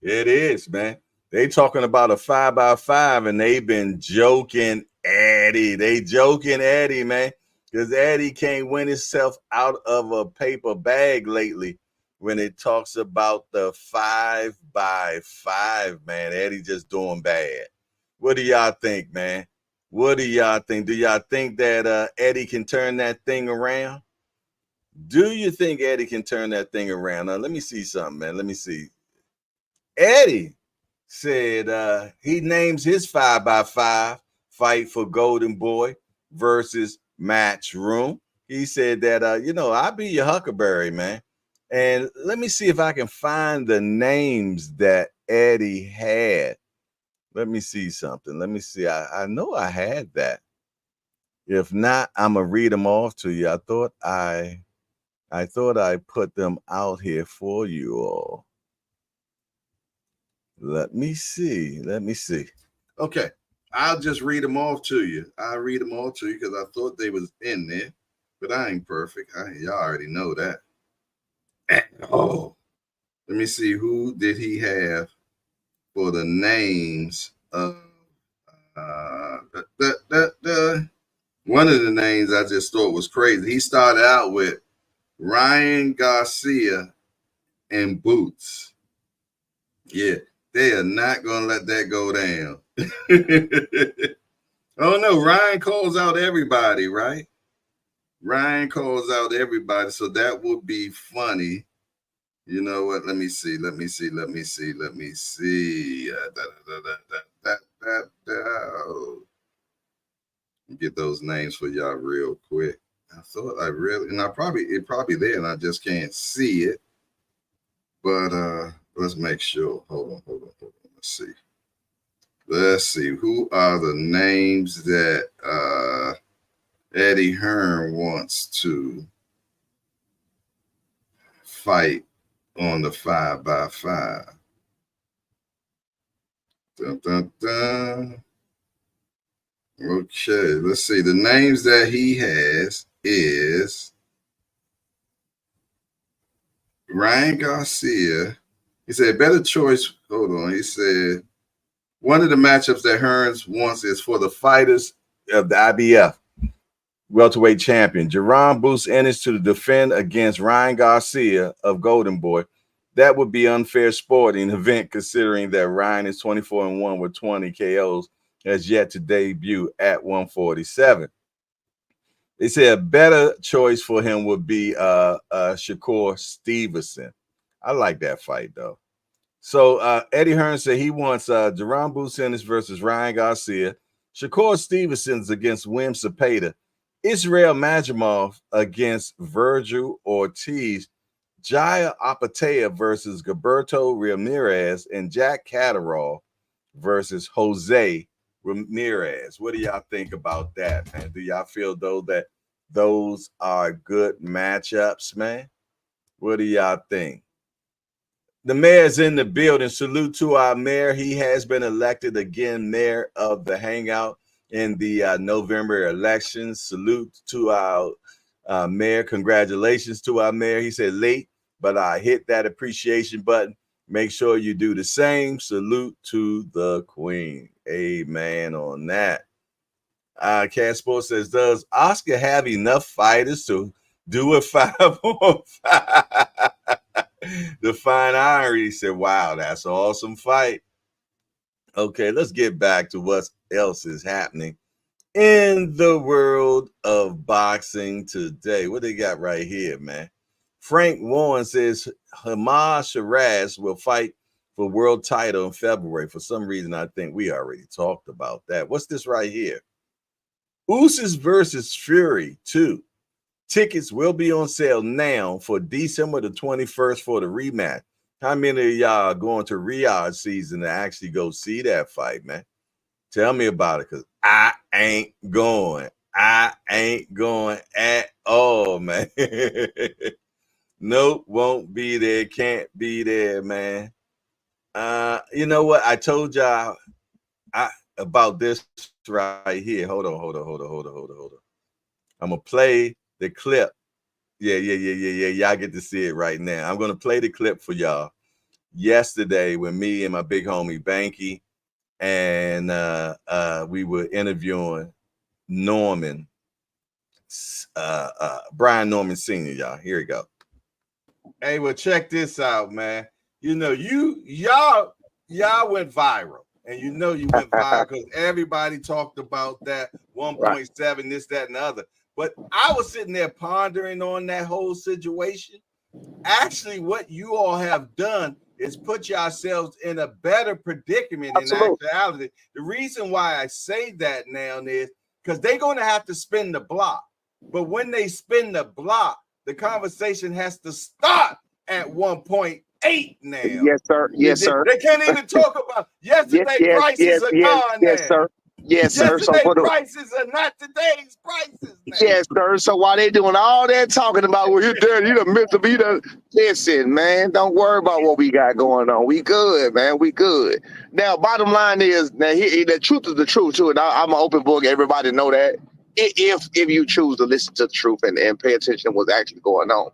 It is, man. They talking about a 5x5 and they've been joking Eddie. They joking Eddie, man. Because Eddie can't win himself out of a paper bag lately when it talks about the 5x5, man. Eddie just doing bad. What do y'all think, man? What do y'all think? Do y'all think that Eddie can turn that thing around? Do you think Eddie can turn that thing around? Now, let me see something, man. Let me see. Eddie said he names his 5x5 fight for Golden Boy versus Matchroom. He said that, I'll be your Huckleberry, man. And let me see if I can find the names that Eddie had. Let me see something. Let me see. I know I had that. If not, I'm gonna read them off to you. I thought I put them out here for you all. Let me see. Okay, I'll just read them off to you. I'll read them all to you because I thought they was in there, but I ain't perfect. Y'all already know that. Oh, let me see. Who did he have for the names of one of the names I just thought was crazy. He started out with Ryan Garcia and Boots. Yeah, they are not gonna let that go down. Oh no, Ryan calls out everybody, right? Ryan calls out everybody, so that would be funny. You know what? Let me see. Get those names for y'all real quick. I thought it probably there, and I just can't see it. But let's make sure. Hold on. Let's see. Who are the names that Eddie Hearn wants to fight on the 5x5? Dun, dun, dun. Okay, let's see. The names that he has is Ryan Garcia. He said, better choice. Hold on. He said, one of the matchups that Hearns wants is for the fighters of the IBF welterweight champion, Jerron Bruce Ennis, to defend against Ryan Garcia of Golden Boy. That would be unfair sporting event considering that Ryan is 24-1 with 20 KOs, has yet to debut at 147. They said a better choice for him would be Shakur Stevenson. I like that fight, though. So Eddie Hearn said he wants Jerron Bruce Ennis versus Ryan Garcia, Shakur Stevenson's against Wim Cepeda, Israel Majimov against Virgil Ortiz, Jaya Apatea versus Gilberto Ramirez, and Jack Catterall versus Jose Ramirez. What do y'all think about that, man? Do y'all feel, though, that those are good matchups, man? What do y'all think? The mayor's in the building. Salute to our mayor. He has been elected again mayor of the Hangout in the November elections. Salute to our mayor. Congratulations to our mayor. He said late, but I hit that appreciation button. Make sure you do the same. Salute to the queen. Amen on that. Cat Sports says, does Oscar have enough fighters to do a 5-on-5? The Fine Iron said, wow, that's an awesome fight. Okay, let's get back to what else is happening in the world of boxing today. What they got right here, man? Frank Warren says Hamas Shiraz will fight for world title in February. For some reason, I think we already talked about that. What's this right here? Usyk versus Fury 2. Tickets will be on sale now for December the 21st for the rematch. How many of y'all are going to Riyadh season to actually go see that fight, man? Tell me about it, because I ain't going. I ain't going at all, man. Nope, won't be there, can't be there, man. You know what? I told y'all about this right here. Hold on. I'm going to play the clip. Yeah. Y'all get to see it right now. I'm going to play the clip for y'all. yesterday with me and my big homie Banky, and we were interviewing Norman, Brian Norman Sr., y'all. Here we go. Hey, well, check this out, man. You know, y'all went viral. And you know you went viral because everybody talked about that 1.7, this, that, and the other. But I was sitting there pondering on that whole situation. Actually, what you all have done is put yourselves in a better predicament in actuality. The reason why I say that now is because they're going to have to spin the block. But when they spin the block, the conversation has to start at 1.8 now. Yes, sir. Yes, sir. They can't even talk about yesterday prices are gone now. Yes, sir. Yes, sir. So yesterday prices are not today's prices now. Yes, sir. So while they doing all that talking about, well, you're dead, you done missed the beat. Listen, man, don't worry about what we got going on. We good, man. We good. Now, bottom line is, now the truth is the truth too, and I'm an open book. Everybody know that. If you choose to listen to the truth and pay attention to what's actually going on.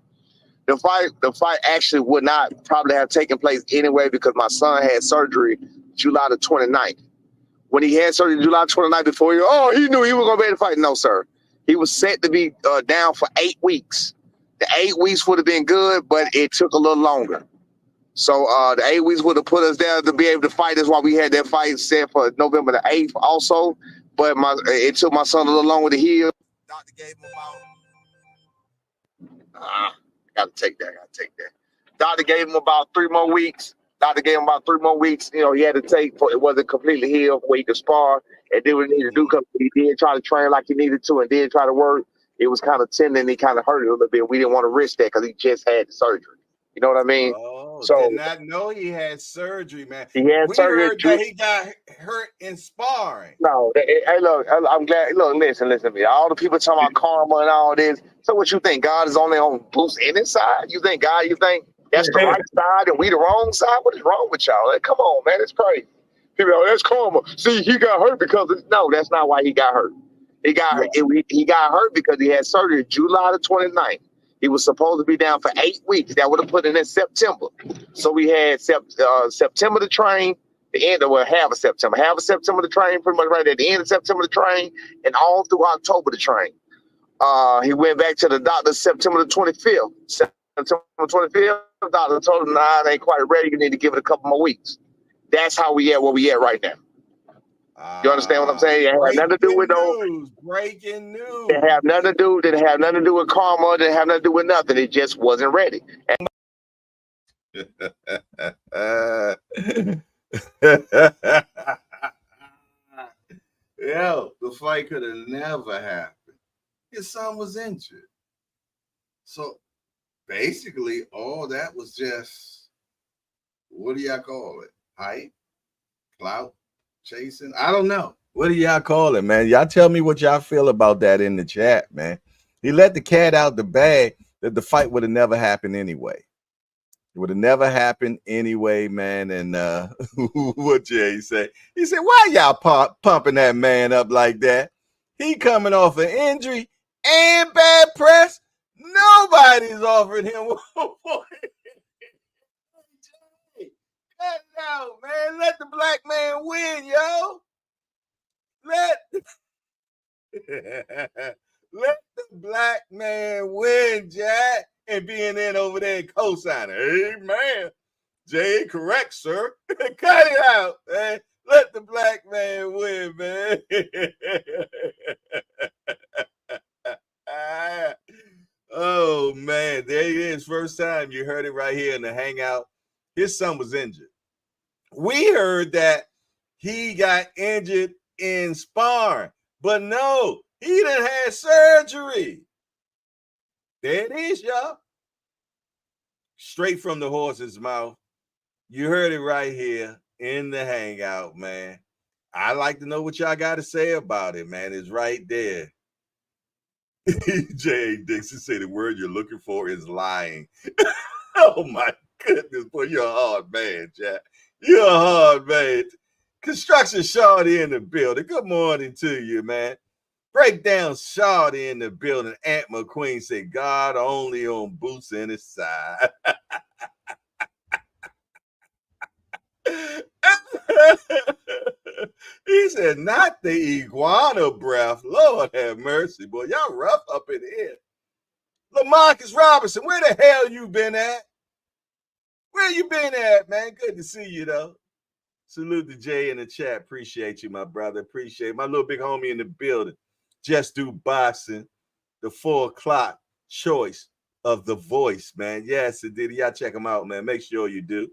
The fight actually would not probably have taken place anyway because my son had surgery July the 29th. When he had surgery July 29th before he knew he was going to be able to fight. No, sir. He was set to be down for 8 weeks. The 8 weeks would have been good, but it took a little longer. So the 8 weeks would have put us there to be able to fight. That's why we had that fight set for November the 8th also. But it took my son a little longer to heal. Doctor gave him about... Gotta take that. Doctor gave him about 3 more weeks. You know, he had to take for it wasn't completely healed where he could spar and do what he needed to do because he did try to train like he needed to and did try to work. It was kind of tender. He kind of hurt it a little bit. We didn't want to risk that because he just had the surgery. You know what I mean? So did not know he had surgery, man. He had surgery. Heard that he got hurt in sparring. No, hey, look, I'm glad. Look, listen to me. All the people talking about karma and all this. So what you think? God is only on Bruce Ennis side? You think that's the right side and we the wrong side? What is wrong with y'all? Like, come on, man, it's crazy. People, that's karma. See, he got hurt because no, that's not why he got hurt. He got hurt because he had surgery July the 29th. He was supposed to be down for 8 weeks. That would have put it in September. So we had September to train, the end of half of September to train, pretty much right at the end of September to train, and all through October to train. He went back to the doctor September the 25th. September 25th, the doctor told him, nah, it ain't quite ready. You need to give it a couple more weeks. That's how we at where we at right now. You understand what I'm saying? It had nothing to do with breaking news. It have nothing to do with karma. It didn't have nothing to do with nothing. It just wasn't ready. Yo, the fight could have never happened. His son was injured. So basically, all that was just, what do y'all call it? Hype? Clout? Chasing? I don't know. What do y'all call it, man? Y'all tell me what y'all feel about that in the chat, man. He let the cat out the bag that the fight would have never happened anyway. It would have never happened anyway, man. And what Jay said? He said, why y'all pumping that man up like that? He coming off an injury and bad press. Nobody's offering him 1.8. Cut it out, man. Let the black man win, yo. Let the black man win, Jack. And being in over there and co-signing. Amen. Jay, correct, sir. Cut it out, man. Let the black man win, man. Oh, man. There it is. First time you heard it right here in the hangout. His son was injured. We heard that he got injured in sparring, but no, he done had surgery. There it is, y'all. Straight from the horse's mouth. You heard it right here in the hangout, man. I like to know what y'all got to say about it, man. It's right there. J.A. Dixon say the word you're looking for is lying. Oh, my goodness, boy, you're a hard man, Jack. You're a hard man. Construction Shorty in the building. Good morning to you, man. Breakdown Shorty in the building. Aunt McQueen said, God only on Boots in his side. He said, not the iguana breath. Lord have mercy, boy. Y'all rough up in here. LaMarcus Robinson, where the hell you been at? Where you been at, man? Good to see you, though. Salute to Jay in the chat. Appreciate you, my brother. Appreciate my little big homie in the building. Just do boxing. The 4 o'clock choice of the voice, man. Yes, indeed. Y'all check him out, man. Make sure you do.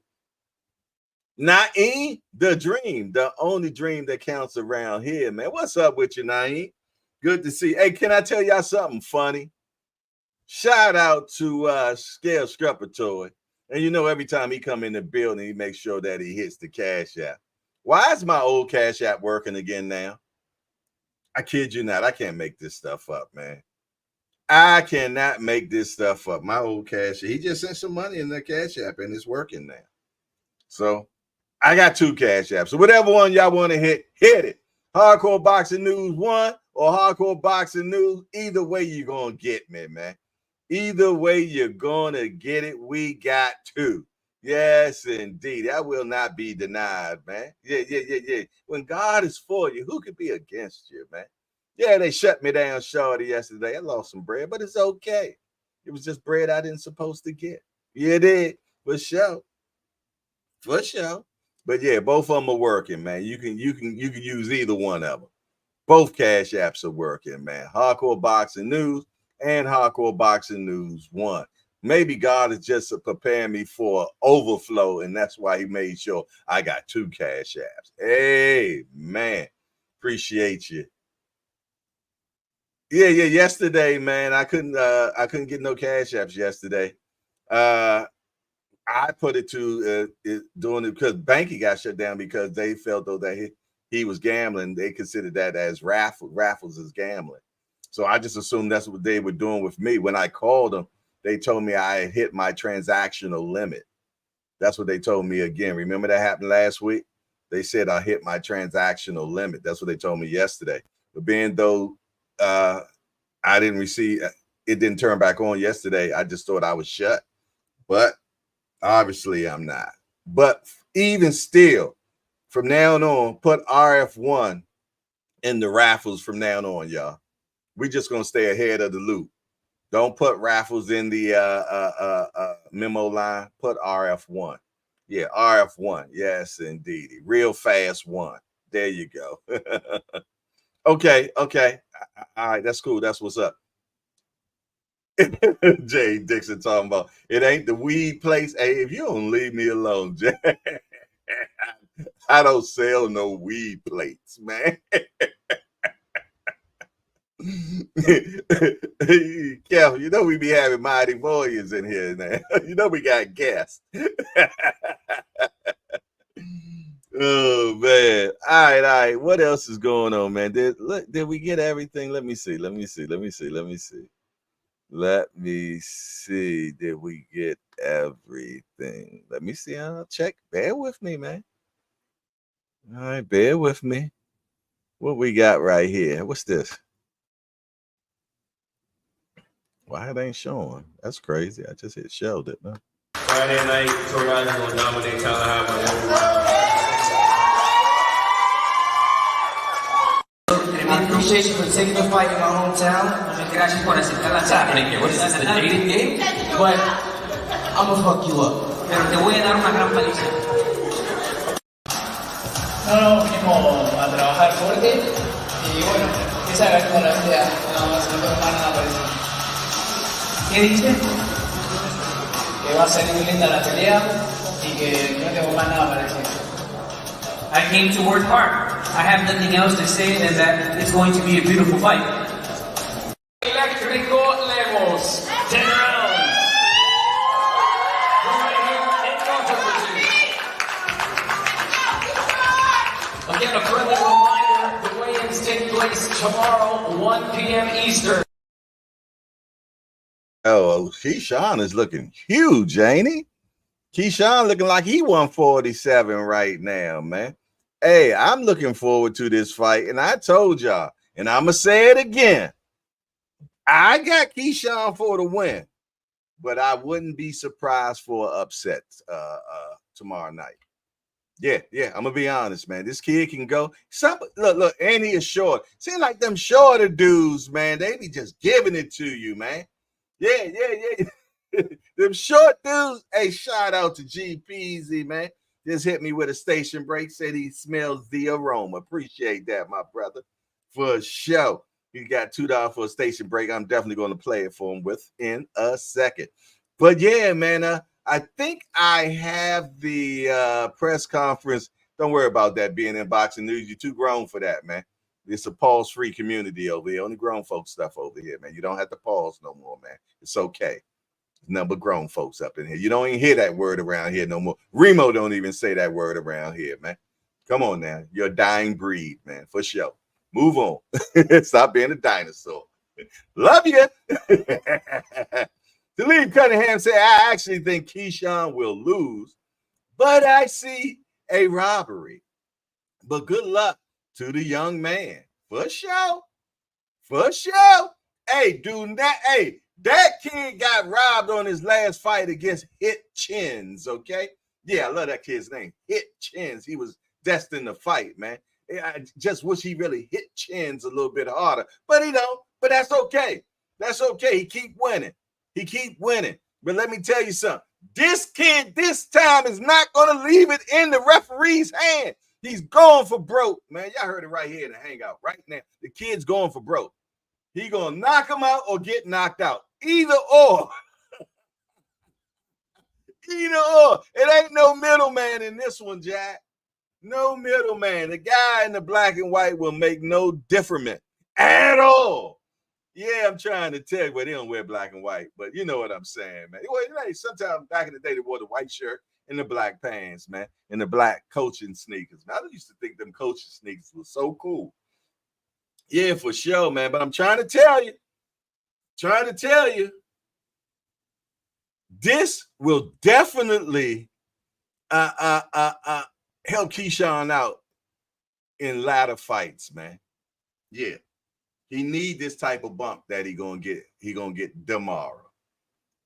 Naeem, the dream, the only dream that counts around here, man. What's up with you, Naeem? Good to see you. Hey, can I tell y'all something funny? Shout out to Scale Screpatory. And you know, every time he come in the building, he makes sure that he hits the Cash App. Why is my old Cash App working again now? I kid you not. I can't make this stuff up, man. I cannot make this stuff up. My old Cash App. He just sent some money in the Cash App, and it's working now. So I got 2 Cash Apps. So whatever one y'all want to hit it. Hardcore Boxing News 1 or Hardcore Boxing News. Either way, you're going to get me, man. Either way, you're going to get it. We got 2. Yes, indeed. That will not be denied, man. Yeah. When God is for you, who could be against you, man? Yeah, they shut me down shorty yesterday. I lost some bread, but it's okay. It was just bread I didn't supposed to get. Yeah, it did. For sure. For sure. But yeah, both of them are working, man. You can use either one of them. Both Cash Apps are working, man. Hardcore Boxing News and Hardcore Boxing News 1. Maybe God is just preparing me for overflow, and that's why he made sure I got 2 Cash Apps. Hey, man. Appreciate you. Yeah. Yesterday, man, I couldn't get no Cash Apps yesterday. I put it to doing it because Banky got shut down because they felt though that he was gambling. They considered that as raffles as gambling. So I just assumed that's what they were doing with me. When I called them, they told me I had hit my transactional limit. That's what they told me again. Remember that happened last week? They said I hit my transactional limit. That's what they told me yesterday. But being though I didn't receive, it didn't turn back on yesterday. I just thought I was shut. But obviously I'm not. But even still, from now on, put RF1 in the raffles from now on, y'all. We're just going to stay ahead of the loop. Don't put raffles in the memo line. Put RF1. Yeah, RF1. Yes, indeed. Real fast 1. There you go. Okay. All right, that's cool. That's what's up. Jay Dixon talking about it ain't the weed place. Hey, if you don't leave me alone, Jay, I don't sell no weed plates, man. Careful, you know we be having mighty warriors in here now. You know we got guests. Oh man. All right. What else is going on, man? Did we get everything? Let me see. Did we get everything? Let me see. I'll check. Bear with me, man. All right, bear with me. What we got right here? What's this? Why it ain't showing? That's crazy. I just hit shelled it, man. Friday night, Torada will dominate Tallahassee. I appreciate you for taking the fight in my hometown. Gracias por aceptar la charla. What is this, the dating game? But I'm gonna fuck you up. Pero te voy a dar una gran paliza. No, vinimos a trabajar fuerte y bueno, que se haga como la vida, no tengo más nada parecido. ¿Qué dice? Que va a ser muy linda la pelea y que no tengo más nada parecido. I came to work hard. I have nothing else to say than that it's going to be a beautiful fight. Eléctrico Lemos, 10 rounds. Again, a friendly reminder, the weigh-ins take place tomorrow, 1 p.m. Eastern. Oh, Keyshawn is looking huge, ain't he? Keyshawn looking like he 147 right now, man. Hey, I'm looking forward to this fight, and I told y'all, and I'm going to say it again. I got Keyshawn for the win, but I wouldn't be surprised for an upset tomorrow night. Yeah, I'm gonna be honest, man. This kid can go. Look, and he is short. Seems like them shorter dudes, man. They be just giving it to you, man. Yeah. Them short dudes. Hey, shout out to G Peasy, man. Just hit me with a station break. Said he smells the aroma. Appreciate that, my brother, for sure. He got $2 for a station break. I'm definitely going to play it for him within a second. But yeah, man, I think I have the press conference. Don't worry about that being in boxing news. You're too grown for that, man. It's a pause-free community over here. Only grown folks stuff over here, man. You don't have to pause no more, man. It's okay. Number grown folks up in here. You don't even hear that word around here no more. Remo don't even say that word around here, man. Come on now. You're a dying breed, man, for sure. Move on. Stop being a dinosaur. Love you. Talib Cunningham said, I actually think Keyshawn will lose, but I see a robbery. But good luck to the young man. For sure. For sure. Hey, that kid got robbed on his last fight against Hit Chins, okay? Yeah, I love that kid's name. Hit Chins. He was destined to fight, man. I just wish he really hit Chins a little bit harder. But but that's okay. That's okay. He keep winning. But let me tell you something. This kid this time is not going to leave it in the referee's hand. He's going for broke, man. Y'all heard it right here in the hangout right now. The kid's going for broke. He going to knock him out or get knocked out. Either or. Either or. It ain't no middleman in this one, Jack. No middleman. The guy in the black and white will make no difference at all. Yeah, I'm trying to tell you, well, they don't wear black and white, but you know what I'm saying, man. Well, sometimes back in the day, they wore the white shirt and the black pants, man, and the black coaching sneakers. Man, I used to think them coaching sneakers were so cool. Yeah, for sure, man. But I'm trying to tell you, this will definitely help Keyshawn out in latter fights, man. Yeah. He need this type of bump that he gonna get tomorrow.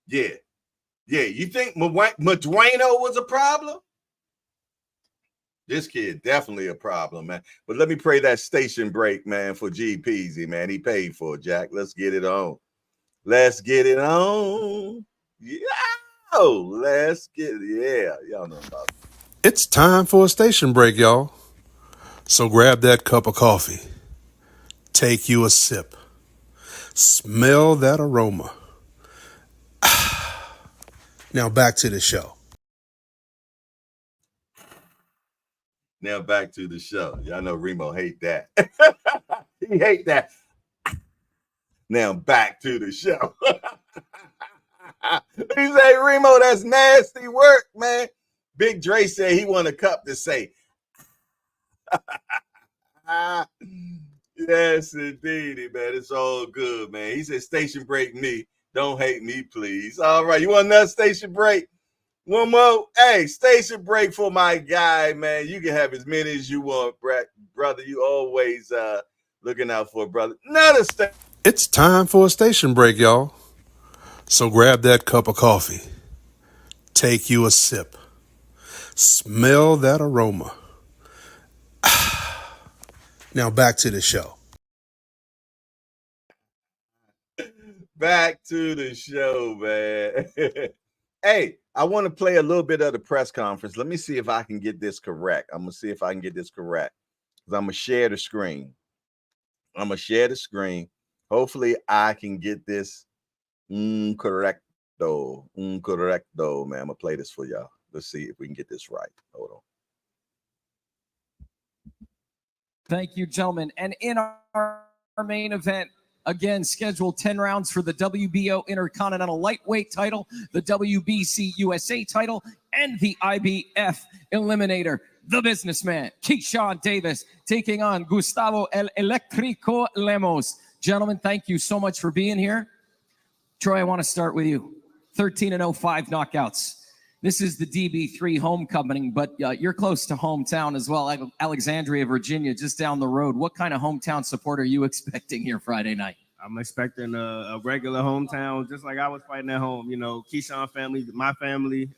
Yeah. You think Madueno was a problem? This kid definitely a problem, man. But let me pray that station break, man, for G Peasy, man. He paid for it, Jack. Let's get it on. Yeah. Let's get it. Yeah. Y'all know about it. It's time for a station break, y'all. So grab that cup of coffee. Take you a sip. Smell that aroma. Now back to the show. Y'all know Remo hate that. He hate that. Now back to the show. He say, Remo, that's nasty work, man. Big Dre said he want a cup to say. Yes, indeed, man. It's all good, man. He said, station break me. Don't hate me, please. All right. You want another station break? One more. Hey, station break for my guy, man. You can have as many as you want, brother. You always looking out for a brother. Another station. It's time for a station break, y'all. So grab that cup of coffee. Take you a sip. Smell that aroma. Now back to the show. Back to the show, man. Hey, I want to play a little bit of the press conference. Let me see if I can get this correct. I'm going to see if I can get this correct. Because I'm going to share the screen. Hopefully, I can get this correcto, man. I'm going to play this for y'all. Let's see if we can get this right. Hold on. Thank you, gentlemen. And in our main event, again, scheduled 10 rounds for the WBO Intercontinental Lightweight title, the WBC USA title, and the IBF Eliminator. The businessman, Keyshawn Davis, taking on Gustavo El Electrico Lemos. Gentlemen, thank you so much for being here. Troy, I want to start with you. 13-0, 5 knockouts. This is the DB3 homecoming, but you're close to hometown as well, Alexandria, Virginia, just down the road. What kind of hometown support are you expecting here Friday night? I'm expecting a regular hometown, just like I was fighting at home. You know, Keyshawn family, my family,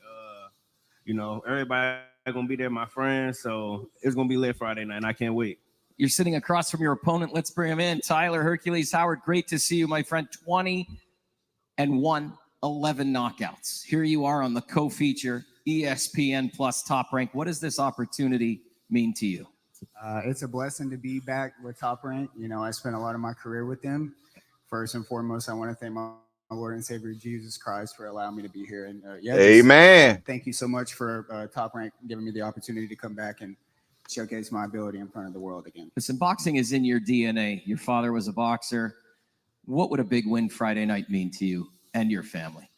you know, everybody gonna be there, my friends. So it's gonna be lit Friday night, and I can't wait. You're sitting across from your opponent. Let's bring him in. Tyler Hercules Howard, great to see you, my friend. 20-1, 11 knockouts. Here you are on the co-feature, ESPN Plus Top Rank. What does this opportunity mean to you? It's a blessing to be back with Top Rank. You know, I spent a lot of my career with them. First and foremost, I want to thank my Lord and Savior Jesus Christ for allowing me to be here. And Amen. Thank you so much for Top Rank giving me the opportunity to come back and showcase my ability in front of the world again. Listen, boxing is in your DNA. Your father was a boxer. What would a big win Friday night mean to you and your family?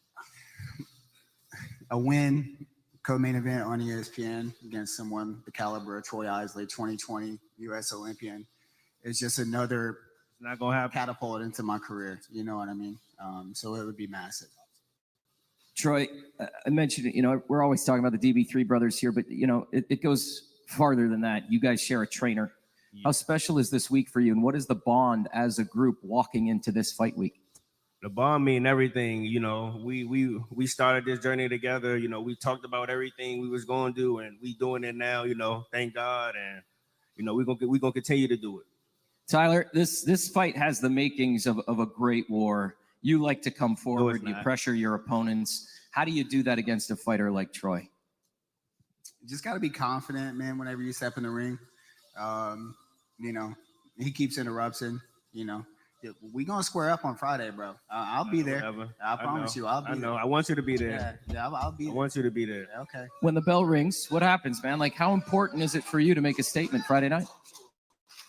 A win, co-main event on ESPN against someone the caliber of Troy Isley, 2020 U.S. Olympian. It's just another not gonna happen. Catapult into my career. You know what I mean? So it would be massive. Troy, I mentioned, you know, we're always talking about the DB3 brothers here, but, you know, it goes farther than that. You guys share a trainer. Yeah. How special is this week for you? And what is the bond as a group walking into this fight week? The bond mean everything. You know, we started this journey together. You know, we talked about everything we was going to do, and we doing it now. You know, thank God, and you know, we're gonna continue to do it. Tyler, this fight has the makings of a great war. You like to come forward, you pressure your opponents. How do you do that against a fighter like Troy? You just got to be confident, man, whenever you step in the ring. You know, he keeps interrupting, you know. We gonna square up on Friday, bro. I'll be there. Whatever. I promise you, I'll be there. I know. I want you to be there. Yeah, I'll be there. I want you to be there. Okay. When the bell rings, what happens, man? Like, how important is it for you to make a statement Friday night?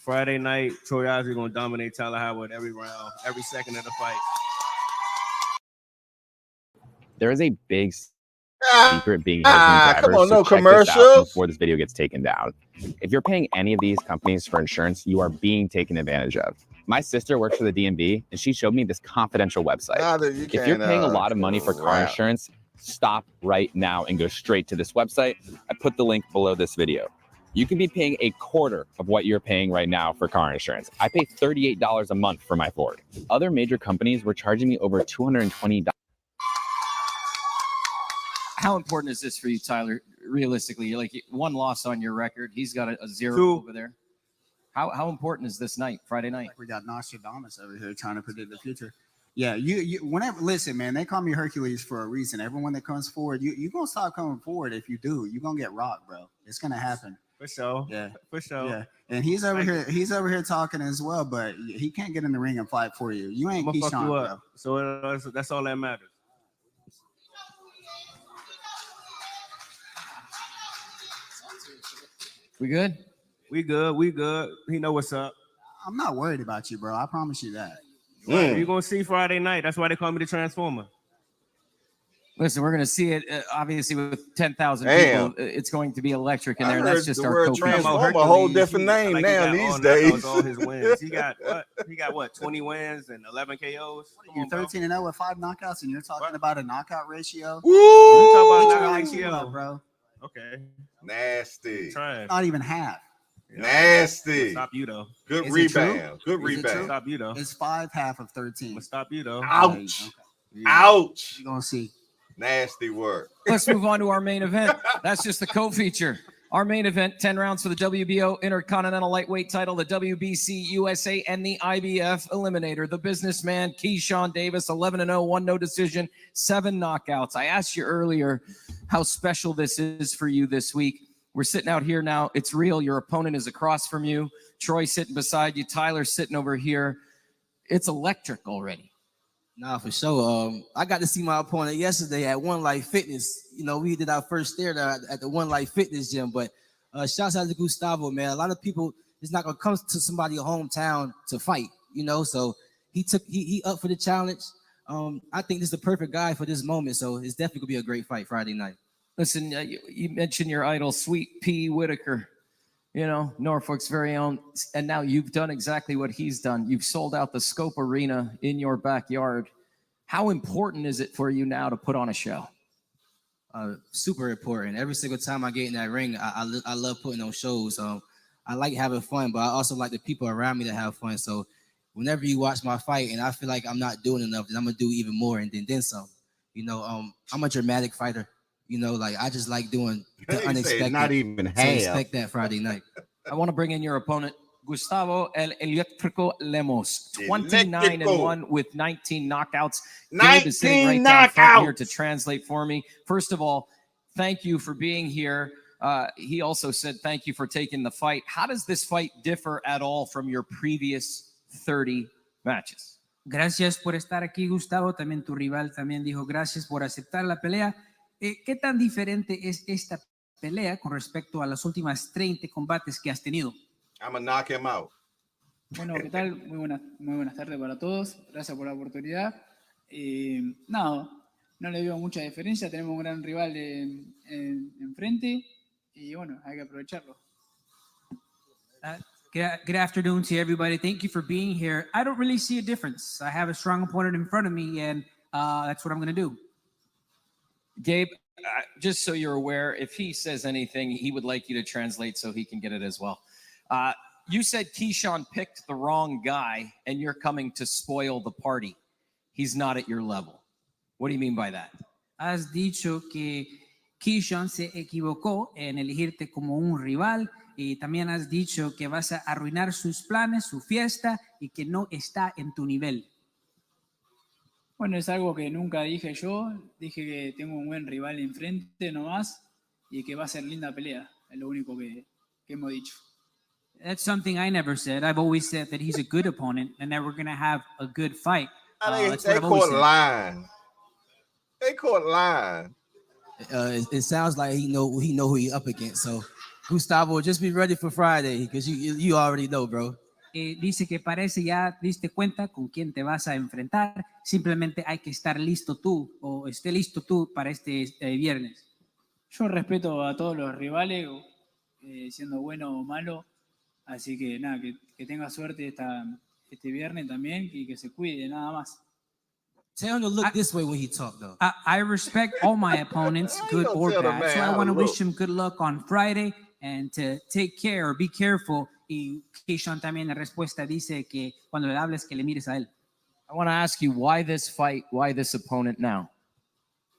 Friday night, Troy Isley gonna dominate Tyler Howard every round, every second of the fight. There is a big secret being hidden from drivers. Come on, no so check this out commercials. before this video gets taken down. If you're paying any of these companies for insurance, you are being taken advantage of. My sister works for the DMV, and she showed me this confidential website. If you're paying a lot of money for car insurance, stop right now and go straight to this website. I put the link below this video. You can be paying a quarter of what you're paying right now for car insurance. I pay $38 a month for my Ford. Other major companies were charging me over $220. How important is this for you, Tyler? Realistically, you're like one loss on your record. He's got a 0 over there. How important is this night, Friday night? We got Nostradamus over here trying to predict the future. Yeah, you whenever listen, man, they call me Hercules for a reason. Everyone that comes forward, you gonna stop coming forward. If you do, you're gonna get rocked, bro. It's gonna happen. For sure. Yeah. For sure. Yeah. And he's over here talking as well, but he can't get in the ring and fight for you. You ain't Keyshawn, bro. So that's all that matters. We good? We good. He know what's up. I'm not worried about you, bro. I promise you that. You're gonna see Friday night. That's why they call me the Transformer. Listen, we're going to see it, obviously, with 10,000 people. It's going to be electric in there. That's just our Transformer, a whole different name like now these days. All his wins. He got what? 20 wins and 11 KOs. You're 13-0 with 5 knockouts, and you're talking about a knockout ratio. Woo! You're talking about knockout ratio, bro. Okay. Nasty. Not even half. Nasty. Stop you though. Good Is rebound. Good Is it rebound. true? Stop you though. It's 5 half of 13. Stop you though. Ouch. Okay. Ouch. You're gonna see. Nasty work. Let's move on to our main event. That's just the co-feature. Our main event, 10 rounds for the WBO Intercontinental Lightweight title, the WBC USA, and the IBF Eliminator. The businessman, Keyshawn Davis, 11-0, 1 no decision, 7 knockouts. I asked you earlier how special this is for you this week. We're sitting out here now. It's real. Your opponent is across from you. Troy sitting beside you. Tyler sitting over here. It's electric already. Nah, for sure. I got to see my opponent yesterday at One Life Fitness. You know, we did our first stare at the One Life Fitness gym. But shouts out to Gustavo, man. A lot of people, it's not gonna come to somebody's hometown to fight. You know, so he up for the challenge. I think this is the perfect guy for this moment. So it's definitely gonna be a great fight Friday night. Listen, you mentioned your idol, Sweet Pea Whitaker. You know, Norfolk's very own. And now you've done exactly what he's done. You've sold out the Scope Arena in your backyard. How important is it for you now to put on a show? Super important. Every single time I get in that ring, I love putting on shows. I like having fun, but I also like the people around me to have fun. So whenever you watch my fight and I feel like I'm not doing enough, then I'm going to do even more and then some. You know, I'm a dramatic fighter. You know, like I just like doing the He said unexpected. not even So half. expect that Friday night. I want to bring in your opponent, Gustavo El Eléctrico Lemos, 29-1 with 19 knockouts. Gabe is sitting right down front here to translate for me. First of all, thank you for being here. He also said thank you for taking the fight. How does this fight differ at all from your previous 30 matches? Gracias por estar aquí, Gustavo. También tu rival también dijo gracias por aceptar la pelea. ¿Qué tan diferente es esta pelea con respecto a las últimas 30 combates que has tenido? I'm gonna knock him out. Bueno, ¿qué tal? Muy buenas tardes para todos. Gracias por la oportunidad. Nada, no le veo mucha diferencia. Tenemos un gran rival enfrente y bueno, hay que aprovecharlo. Good afternoon to everybody. Thank you for being here. I don't really see a difference. I have a strong opponent in front of me, and that's what I'm going to do. Gabe, just so you're aware, if he says anything, he would like you to translate so he can get it as well. You said Keyshawn picked the wrong guy, and you're coming to spoil the party. He's not at your level. What do you mean by that? Has dicho que Keyshawn se equivocó en elegirte como un rival. Y también has dicho que vas a arruinar sus planes, su fiesta, y que no está en tu nivel. Bueno, es algo que nunca dije yo. Dije que tengo un buen rival enfrente nomás y que va a ser linda pelea. Es lo único que hemos dicho. That's something I never said. I've always said that he's a good opponent and that we're going to have a good fight. That's what I've always said. They caught line. It sounds like he know who he up against. So, Gustavo, just be ready for Friday because you already know, bro. Dice que parece ya diste cuenta con quién te vas a enfrentar. Simplemente hay que estar listo tú o esté listo tú para este viernes. Yo respeto a todos los rivales, siendo bueno o malo. Así que nada, que tenga suerte este viernes también y que se cuide, nada más. Tell him to look this way when he talk, though. I respect all my opponents, good or bad. So I want to wish him good luck on Friday and to take care or be careful. Y Keyshawn también en respuesta dice que cuando le hables que le mires a él. I want to ask you, why this fight? Why this opponent now?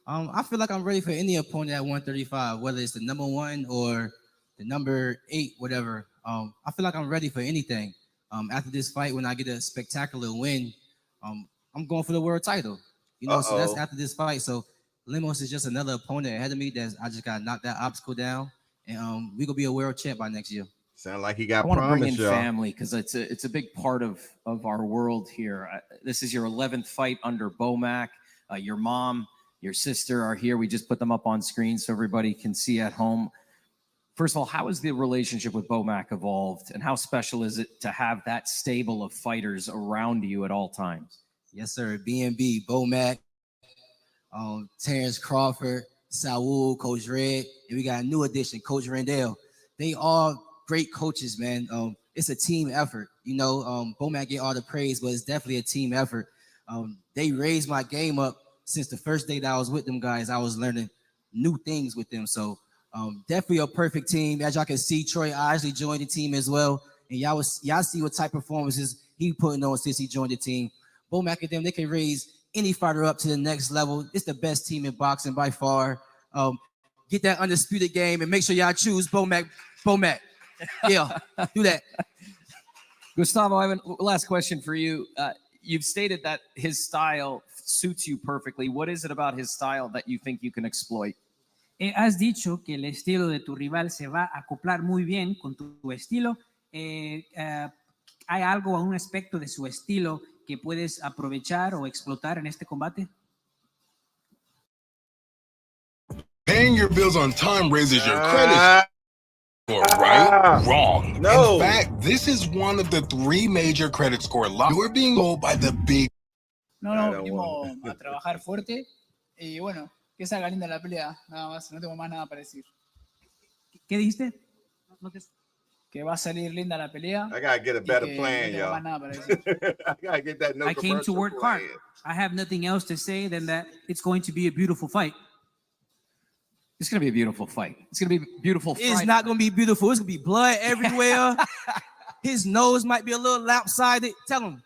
I feel like I'm ready for any opponent at 135, whether it's the number 1 or the number 8, whatever. I feel like I'm ready for anything. After this fight, when I get a spectacular win, I'm going for the world title. You know, so that's after this fight. So Lemos is just another opponent ahead of me that I just got to knock that obstacle down. And we're going to be a world champ by next year. Sound like he got I want to bring in y'all. family because it's a big part of our world here. This is your 11th fight under Bomac. Your mom, your sister are here. We just put them up on screen so everybody can see at home. First of all, how has the relationship with Bomac evolved, and how special is it to have that stable of fighters around you at all times? Yes, sir. B&B, Bomac, Terrence Crawford, Saul, Coach Red, and we got a new addition, Coach Rendell. They all great coaches, man. It's a team effort. You know, Bomac get all the praise, but it's definitely a team effort. They raised my game up since the first day that I was with them guys. I was learning new things with them. So definitely a perfect team. As y'all can see, Troy Isley joined the team as well. And y'all see what type of performances he putting on since he joined the team. Bomac and them, they can raise any fighter up to the next level. It's the best team in boxing by far. Get that undisputed game and make sure y'all choose Bomac. Yeah, do that. Gustavo, I have a last question for you. You've stated that his style suits you perfectly. What is it about his style that you think you can exploit? Has dicho que el estilo de tu rival se va a acoplar muy bien con tu estilo. ¿Hay algo o un aspecto de su estilo que puedes aprovechar o explotar en este combate? Paying your bills on time raises your credit score, right? Wrong. No. In fact, this is one of the 3 major credit score laws. You are being told by the big. No, venimos a trabajar fuerte y bueno, que salga linda la pelea, nada más, no tengo más nada para decir. ¿Qué dijiste? Que va a salir linda la pelea. I gotta get a better plan, y'all. I gotta get that. I came to work hard. I have nothing else to say than that it's going to be a beautiful fight. It's going to be a beautiful fight. It's going to be a beautiful fight. It's not going to be beautiful. It's going to be blood everywhere. His nose might be a little lopsided. Tell him.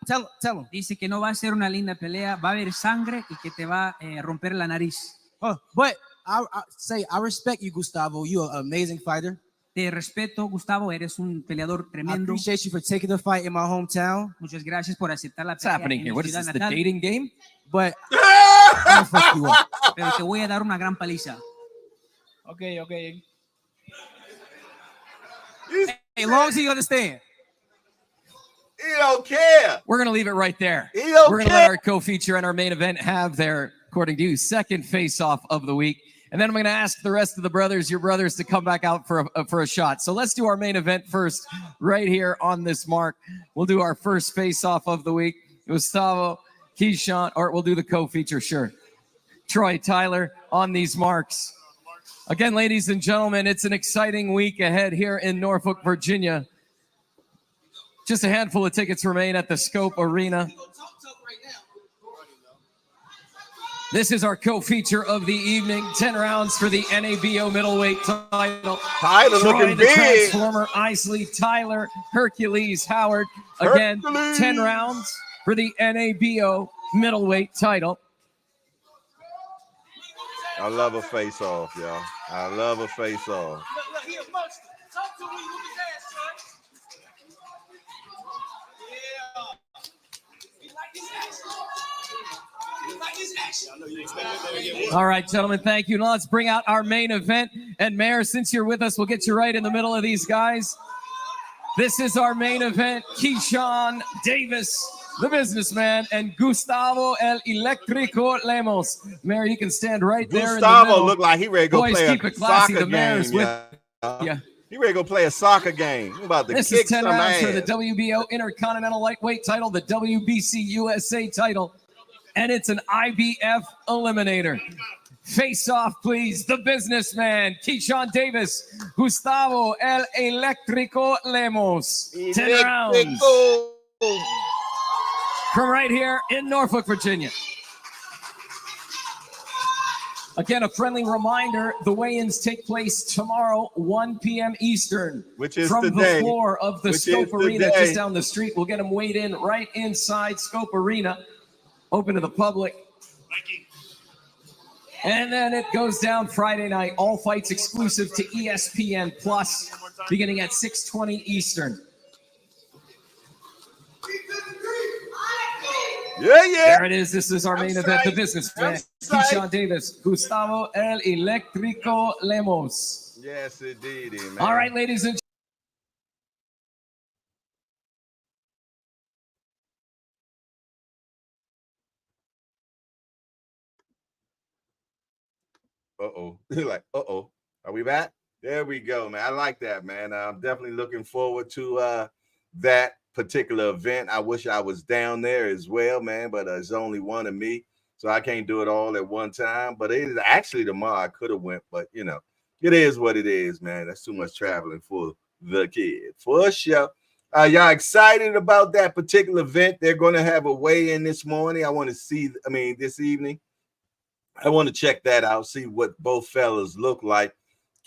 Dice que no va a ser una linda pelea. Va a haber sangre y que te va a romper la nariz. But I respect you, Gustavo. You're an amazing fighter. Te respeto, Gustavo, eres un peleador I tremendo. appreciate you for taking the fight in my hometown. Muchas gracias por aceptar la What's pelea happening en here? mi What is ciudad this, the natal. dating game? But I'm gonna fuck you up. Pero te voy a dar una gran paliza. Okay, okay. Hey, as long as you understand. He don't care. We're going to leave it right there. He don't We're going to care. let our co-feature and our main event have their, according to you, second face-off of the week. And then I'm going to ask the rest of the brothers, your brothers, to come back out for a shot. So let's do our main event first, right here on this mark. We'll do our first face-off of the week. Gustavo, Keyshawn, or we'll do the co-feature, sure. Troy, Tyler, on these marks. Again, ladies and gentlemen, it's an exciting week ahead here in Norfolk, Virginia. Just a handful of tickets remain at the Scope Arena. This is our co-feature of the evening. 10 rounds for the NABO middleweight title. Tyler Troy, looking the big. Transformer, Isley, Tyler, Hercules, Howard. Again, Hercules. 10 rounds for the NABO middleweight title. I love a face-off, y'all. I love a face-off. All right, gentlemen, thank you. Now let's bring out our main event. And Mayor, since you're with us, we'll get you right in the middle of these guys. This is our main event. Keyshawn Davis, the businessman, and Gustavo El Electrico Lemos. Mayor, you can stand right there in the Gustavo middle. look like he ready to go Boys, play keep a it classy. soccer The mayor's game. with you. He ready to go play a soccer game. He about to This kick is 10 some rounds ass. for the WBO Intercontinental Lightweight title, the WBC USA title, and it's an IBF eliminator. Face off, please. The businessman, Keyshawn Davis, Gustavo El Electrico Lemos. 10 rounds from right here in Norfolk, Virginia. Again, a friendly reminder, the weigh-ins take place tomorrow, 1 p.m. Eastern. Which is from today. the floor of the Which Scope is Arena today. just down the street. We'll get them weighed in right inside Scope Arena, open to the public. And then it goes down Friday night. All fights exclusive to ESPN Plus, beginning at 6:20 Eastern. Yeah, yeah. There it is. This is our main event. The businessman, Keyshawn Davis, Gustavo El Electrico Lemos. Yes, indeed, man. All right, ladies and Uh-oh. Like, uh-oh. Are we back? There we go, man. I like that, man. I'm definitely looking forward to that particular event. I wish I was down there as well, man, but it's only one of me, so I can't do it all at one time. But it is actually tomorrow. I could have went, but, you know, it is what it is, man. That's too much traveling for the kid. For sure. Y'all excited about that particular event? They're going to have a weigh-in this morning. This evening. I want to check that out, see what both fellas look like.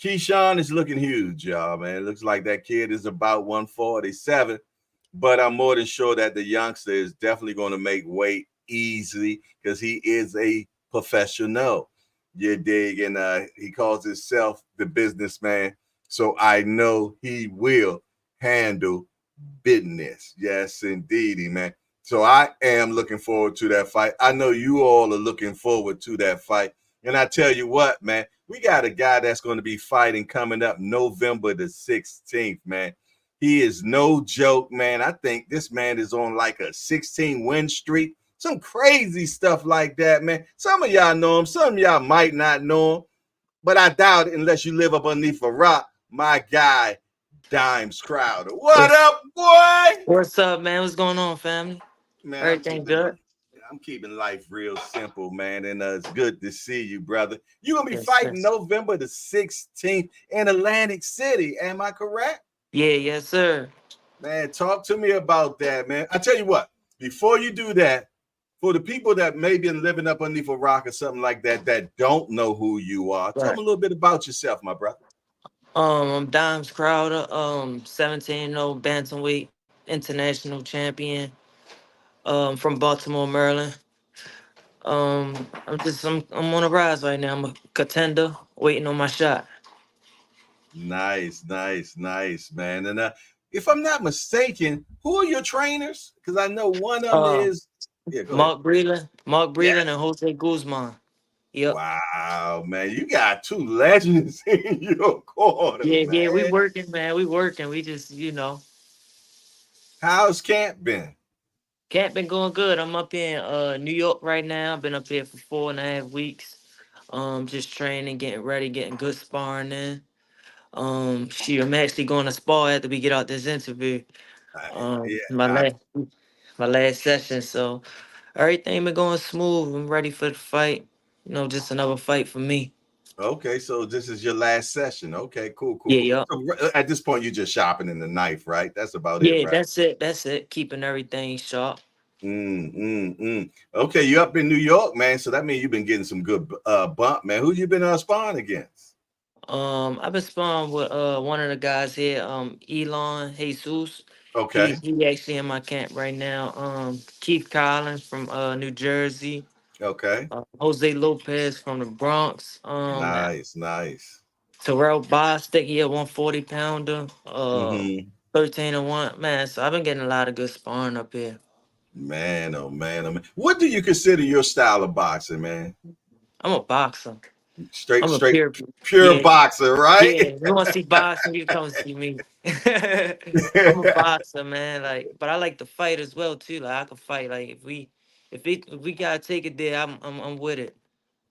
Keyshawn is looking huge, y'all, man. It looks like that kid is about 147, but I'm more than sure that the youngster is definitely going to make weight easily because he is a professional. You dig? And he calls himself the businessman, so I know he will handle business. Yes, indeedy, man. So I am looking forward to that fight. I know you all are looking forward to that fight. And I tell you what, man, we got a guy that's going to be fighting coming up November the 16th, man. He is no joke, man. I think this man is on like a 16-win streak. Some crazy stuff like that, man. Some of y'all know him. Some of y'all might not know him. But I doubt it unless you live up underneath a rock. My guy, Dimes Crowder. What up, boy? What's up, man? What's going on, family? Man, Everything good? I'm keeping life real simple, man, and it's good to see you, brother. You're going to be Yes, fighting yes. November the 16th in Atlantic City. Am I correct? Yeah, yes, sir. Man, talk to me about that, man. I tell you what, before you do that, for the people that may be living up underneath a rock or something like that, that don't know who you are, tell Right. them a little bit about yourself, my brother. I'm Dimes Crowder, 17-0 bantamweight international champion, from Baltimore, Maryland. I'm on a rise right now. I'm a contender, waiting on my shot. Nice, man. And if I'm not mistaken, who are your trainers? Because I know one of them Uh, is go ahead. Mark Breland, Yes. and Jose Guzman. Yep. Wow, man, you got two legends in your corner, Yeah, we man. working, man. We working. We just, How's camp been? camp been going good. I'm up in New York right now. I've been up here for 4.5 weeks. Just training, getting ready, getting good sparring in. I'm actually going to spar after we get out this interview. Yeah, My last session. So everything been going smooth. I'm ready for the fight. Just another fight for me. okay, so this is your last session. Okay, cool. Yeah. So at this point, you're just sharpening the knife, right? That's about it, Yeah, right? that's it. That's it. Keeping everything sharp. Okay, you up in New York, man. So that means you've been getting some good bump, man. Who you been sparring against? I've been sparring with one of the guys here, Elon Jesus. Okay. He actually in my camp right now. Keith Collins from New Jersey. Okay. Jose Lopez from the Bronx. Nice. Terrell Bostic, he a 140 pounder. Mm-hmm. 13-1. Man, so I've been getting a lot of good sparring up here. Man, oh man. What do you consider your style of boxing, man? I'm a boxer. Straight, I'm a straight, pure, pure yeah, boxer, right? yeah. You want to see boxing? You come see me. I'm a boxer, man. But I like to fight as well too. Like I can fight. Like if we gotta take it there, I'm with it.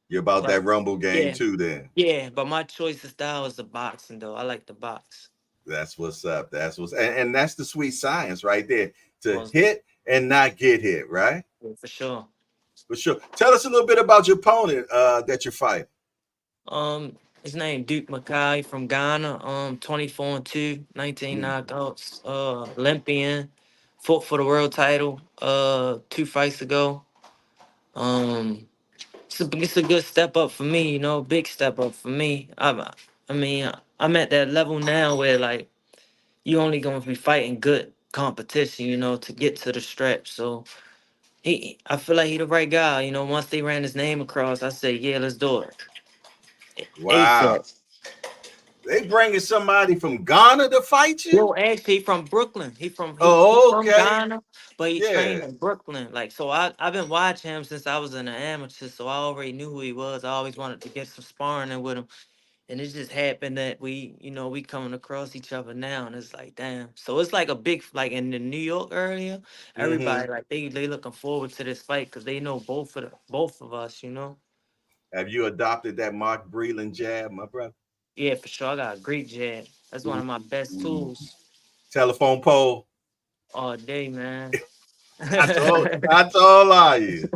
You're about But that rumble game yeah, too, then. yeah. But my choice of style is the boxing, though. I like the box. That's what's up. And that's the sweet science right there. To Most hit and not get hit, right? for sure. For sure. Tell us a little bit about your opponent that you're fighting. His name Duke Mackay from Ghana. 24-2, 19 Mm. knockouts. Olympian, fought for the world title. 2 fights ago. Um, it's a good step up for me. Big step up for me. I'm at that level now where like you only gonna be fighting good competition. To get to the stretch. So I feel like he the right guy. Once they ran his name across, I said, yeah, let's do it. Wow. ASAP. They bringing somebody from Ghana to fight you? Yo, actually, he from Brooklyn. He Oh, from okay. Ghana, but he Yeah. trained in Brooklyn. Like, so I've been watching him since I was in the amateur, so I already knew who he was. I always wanted to get some sparring in with him, and it just happened that we coming across each other now, and it's like, damn. So it's like a big like in the New York area, Mm-hmm. everybody like they looking forward to this fight because they know both of us. Have you adopted that Mark Breland jab, my brother? Yeah, for sure. I got a great jab. That's one of my best Ooh. tools Telephone pole. all day, man. How tall are you?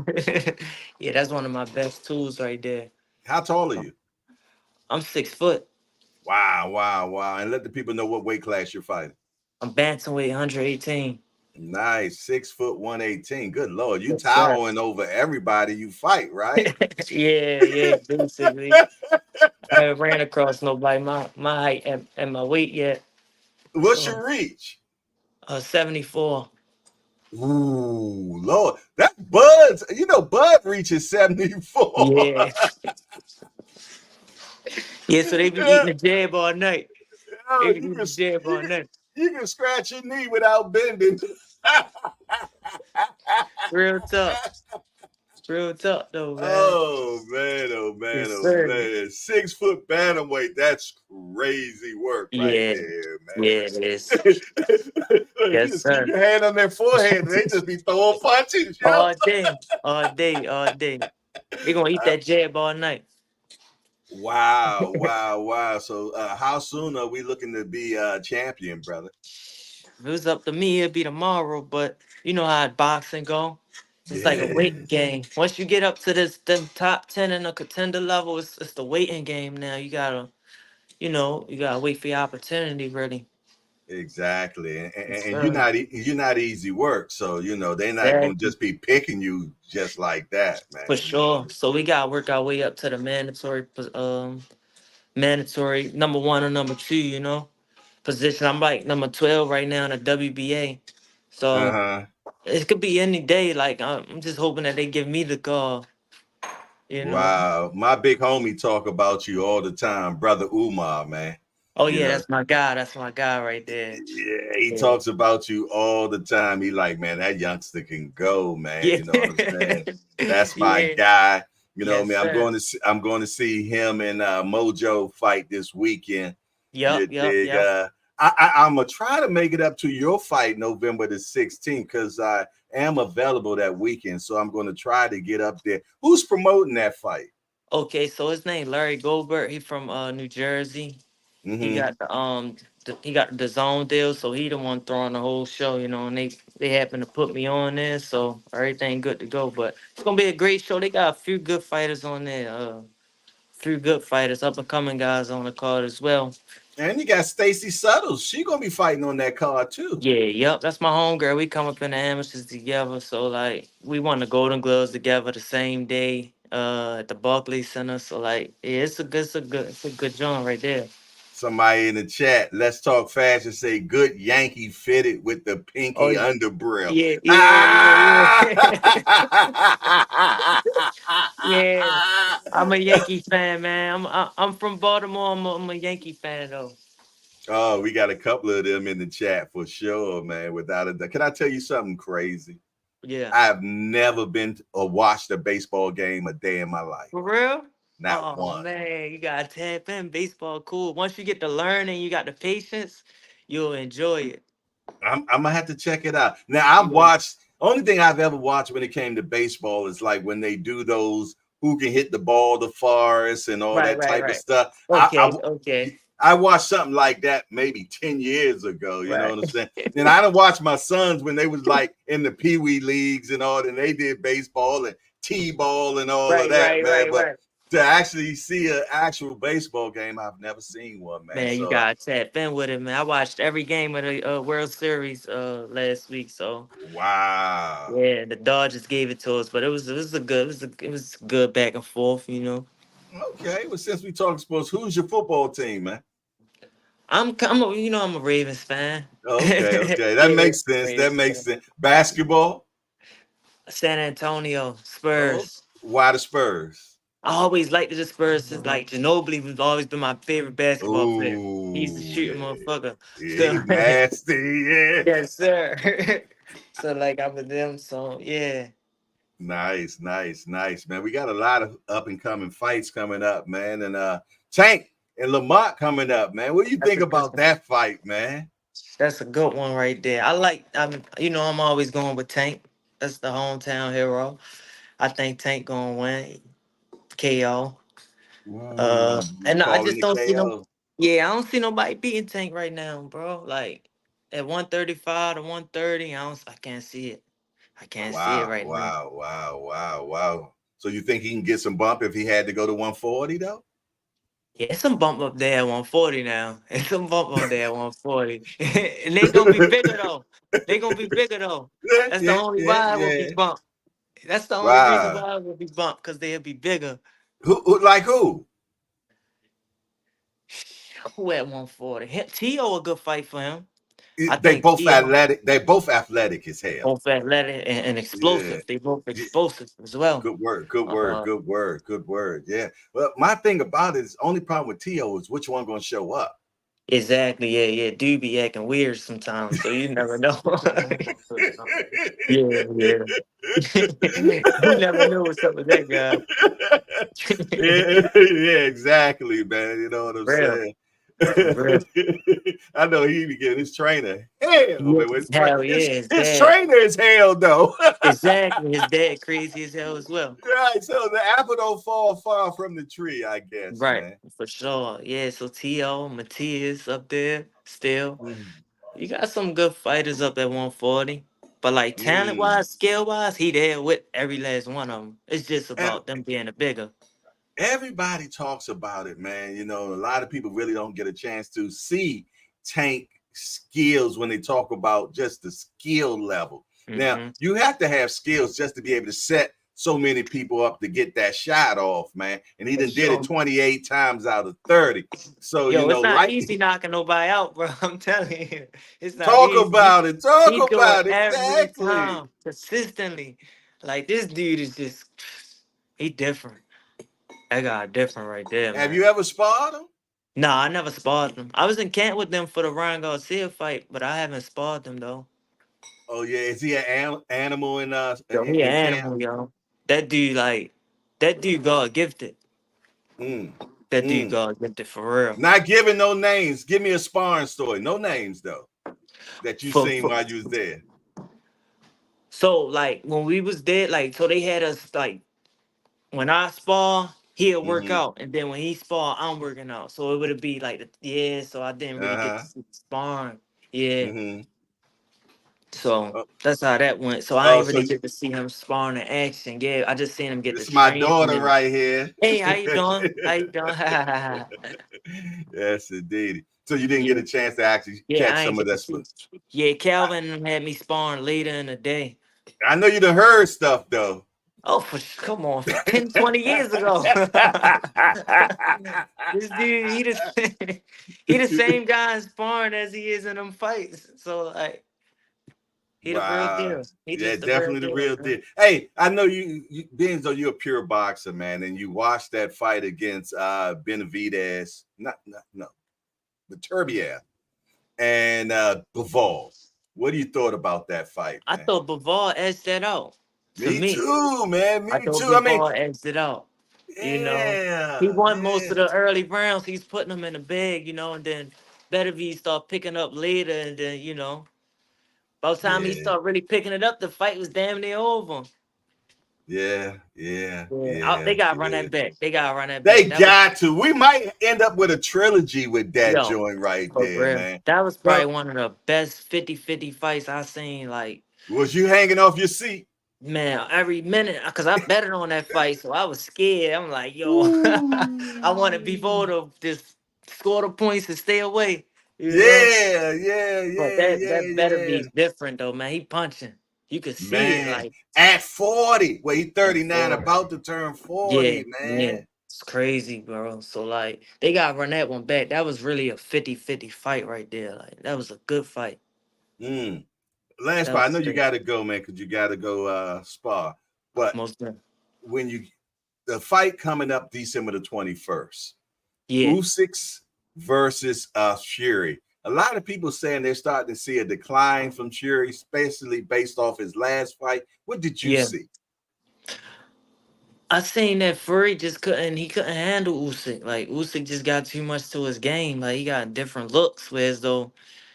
Yeah, that's one of my best tools right there. How tall are you? I'm 6 foot. Wow. And let the people know what weight class you're fighting. I'm bantamweight 118. Nice. 6 foot 118. Good Lord. You Yes, sir. towering over everybody you fight, right? Yeah, basically. I haven't ran across nobody my height and my weight yet. What's So your reach? 74. Ooh, Lord. That Bud's, Bud reaches 74. Yeah. Yeah, so they be eating the jab all night. Oh, They be eating the jab all night. you can scratch your knee without bending. Real tough. Real tough though, man. Oh man. Yes, sir. 6 foot bantamweight. That's crazy work right Yeah. there, Yeah, it is. man. You Yes, just keep sir. your hand on their forehead and they just be throwing punches, yo. All day. All day. All day. They gonna eat that jab all night. Wow. So how soon are we looking to be champion, brother? If it was up to me, it'd be tomorrow, but you know how boxing go. It's like a Yeah, waiting game. Once you get up to them top 10 in the contender level, it's the waiting game now. You gotta wait for your opportunity, really. exactly. Yes, And sir. you're not easy work. So, they're not gonna Exactly. just be picking you just like that, For man. sure. So we gotta work our way up to the mandatory number one or number two, position. I'm like number 12 right now in the WBA. So Uh-huh. it could be any day. Like I'm just hoping that they give me the call. You know. Wow, my big homie talk about you all the time, brother Umar, man. Oh You yeah, know, that's my guy. That's my guy right there. yeah, he Yeah. talks about you all the time. He like, man, that youngster can go, man. Yeah. You know what I'm saying? That's my Yeah. guy. You know, Yes, man. sir. I'm going to see him and Mojo fight this weekend. You dig? Yep. I'm gonna try to make it up to your fight November the 16th because I am available that weekend. So I'm going to try to get up there. Who's promoting that fight? Okay, so his name Larry Goldberg. He from New Jersey. He Mm-hmm. got he got the zone deal, so he the one throwing the whole show, you know, and they happen to put me on there, so everything good to go. But it's gonna be a great show. They got a few good fighters on there, few good fighters, up and coming guys on the card as well. And you got Stacy Suttles. She gonna be fighting on that card too. Yeah, yep, that's my homegirl. We come up in the amateurs together, so like we won the Golden Gloves together the same day at the Barclays Center. So like, yeah, it's a good joint right there. Somebody in the chat, let's talk fashion. Say good Yankee fitted with the Oh pinky underbrill. Yeah. I'm a Yankee fan, man. I'm from Baltimore. I'm a Yankee fan though. Oh, we got a couple of them in the chat for sure, man. Without a doubt. Can I tell you something crazy? Yeah. I have never been or watched a baseball game a day in my life. For real? Not Oh one. man, you gotta tap in. Baseball cool. Once you get to learn and you got the patience, you'll enjoy it. I'm gonna have to check it out. Now I've Yeah. watched. Only thing I've ever watched when it came to baseball is like when they do those who can hit the ball the farthest and all that type of Right. stuff. Okay. I watched something like that maybe 10 years ago. You know Right. what I'm saying? And I done watched my sons when they was like in the Pee Wee leagues and all, and they did baseball and T-ball and all of that, man. But Right. to actually see an actual baseball game, I've never seen one, man. Man, you So gotta tap in with it, man. I watched every game of the World Series last week, so wow. yeah, the Dodgers gave it to us, but it was good back and forth, you know. Okay, well, since we talking sports, who's your football team, man? I'm a Ravens fan. Okay, that Yeah, makes sense. That Ravens makes fan. sense. Basketball. San Antonio Oh, Spurs. why the Spurs? I always liked the Spurs since like Ginobili was always been my favorite basketball player. He used to Oh, shoot a motherfucker. yeah, So he nasty. Yeah. yes, sir. So like I'm with them. So yeah. Nice, man. We got a lot of up and coming fights coming up, man. And Tank and Lamont coming up, man. What do you think about that fight, man? That's a good one right there. I'm always going with Tank. That's the hometown hero. I think Tank gonna win. KO. You And I calling just the don't see no. KO? Yeah, I don't see nobody beating Tank right now, bro. Like at 135 to 130, I can't see it. I can't see it right now. Wow. So you think he can get some bump if he had to go to 140 though? Yeah, it's some bump up there at 140 now. It's some bump up there at 140. And they gonna be bigger though. They gonna be bigger though. That's the only why it will be Yeah. bumped. That's the only reason Wow. why it will be bumped, because they'll be bigger. Like who? Who at 140? T.O. a good fight for him. I They think both T.O. athletic. They both athletic as hell. both athletic and Yeah. explosive. They both explosive as well. Good word. Uh, Good word. Yeah. Well, my thing about it is only problem with T.O. is which one gonna show up. exactly. Yeah. Do be acting weird sometimes, so you never know. Yeah. You never know what's up with that guy. Yeah, exactly, man. You know what I'm Real. saying? Real. I know he be getting his trainer. Hell, man, Hell yeah, his his dad. trainer is hell though. Exactly. His dad crazy as hell as well. Right, so the apple don't fall far from the tree, I guess, Right. man. For sure. Yeah, so T.O., Matias up there still. You got some good fighters up at 140. But like talent wise, skill wise, he there with every last one of them. It's just And about them being a bigger. everybody talks about it, man. You know, a lot of people really don't get a chance to see Tank skills when they talk about just the skill level. Now, Mm-hmm. you have to have skills just to be able to set so many people up to get that shot off, man. And he For done did it sure. 28 times out of 30. So, you Yo, it's know, not like easy knocking nobody out, bro. I'm telling you. It's not talk easy. about it. Talk He do it about it. every Exactly. time, consistently. Like this dude is just he different. That guy different right there, Have man. you ever sparred him? Nah, I never sparred them. I was in camp with them for the Ryan Garcia fight, but I haven't sparred them though. Oh yeah, is he an animal Yo, he an in camp? animal, yo. That dude God gifted. Mm. That dude Mm. God gifted for real. Not giving no names. Give me a sparring story. No names though. That you seen while you was there. So like when we was there, like so they had us like when I spar, he'll work Mm-hmm. out, and then when he spar, I'm working out. So it would be like so I didn't really get to see the sparring. Yeah. Mm-hmm. So that's how that went. So I Oh, ain't so really get to see him sparring in action. Yeah, I just seen him get the it's my training. daughter right here. Hey, how you doing? How you doing? Yes, indeed. So you didn't Yeah. get a chance to actually Yeah, catch I ain't some of get to that see. stuff. Yeah, Calvin had me sparring later in the day. I know you done heard stuff though. Oh, come on, 10, 20 years ago. This dude, he the same guy in sparring as he is in them fights. So like, he the real Wow. deal. He Yeah, just the real definitely the deal, real man. deal. Hey, I know you being though you're a pure boxer, man, and you watched that fight against Benavidez, no, Turbiev and Bivol. What do you thought about that fight, I man? thought Bivol edged that out. To Me me, too, man. I Me thought too. I mean, Bivol edged it out. You know, he yeah, won most yeah, of the early rounds. He's putting them in the bag, and then Benavidez start picking up later, and then by the time he yeah, started really picking it up, the fight was damn near over. yeah, They gotta run yeah. that back. They gotta run that back. They That was got to. We might end up with a trilogy with that yo, joint right for there, real. man. That was But probably one of the best 50-50 fights I seen. Like, was you hanging off your seat? man, every minute, cause I betted on that fight, so I was scared. I'm like, yo, I wanted before to just score the points and stay away. Yeah, But that better be different though, man. He punching. You could see it Man, like at 40. Well, he at 39, 40. about to turn 40, Yeah. man. It's crazy, bro. So like they gotta run that one back. That was really a 50-50 fight right there. Like that was a good fight. Mm. Last That part, I was know you good. gotta go, man, because you gotta go spar. But Most definitely. when the fight coming up December the 21st, Yeah. Usyk versus Fury. A lot of people saying they're starting to see a decline from Fury, especially based off his last fight. What did you Yeah. see? I seen that Fury just couldn't handle Usyk. Like Usyk just got too much to his game. Like he got different looks, whereas though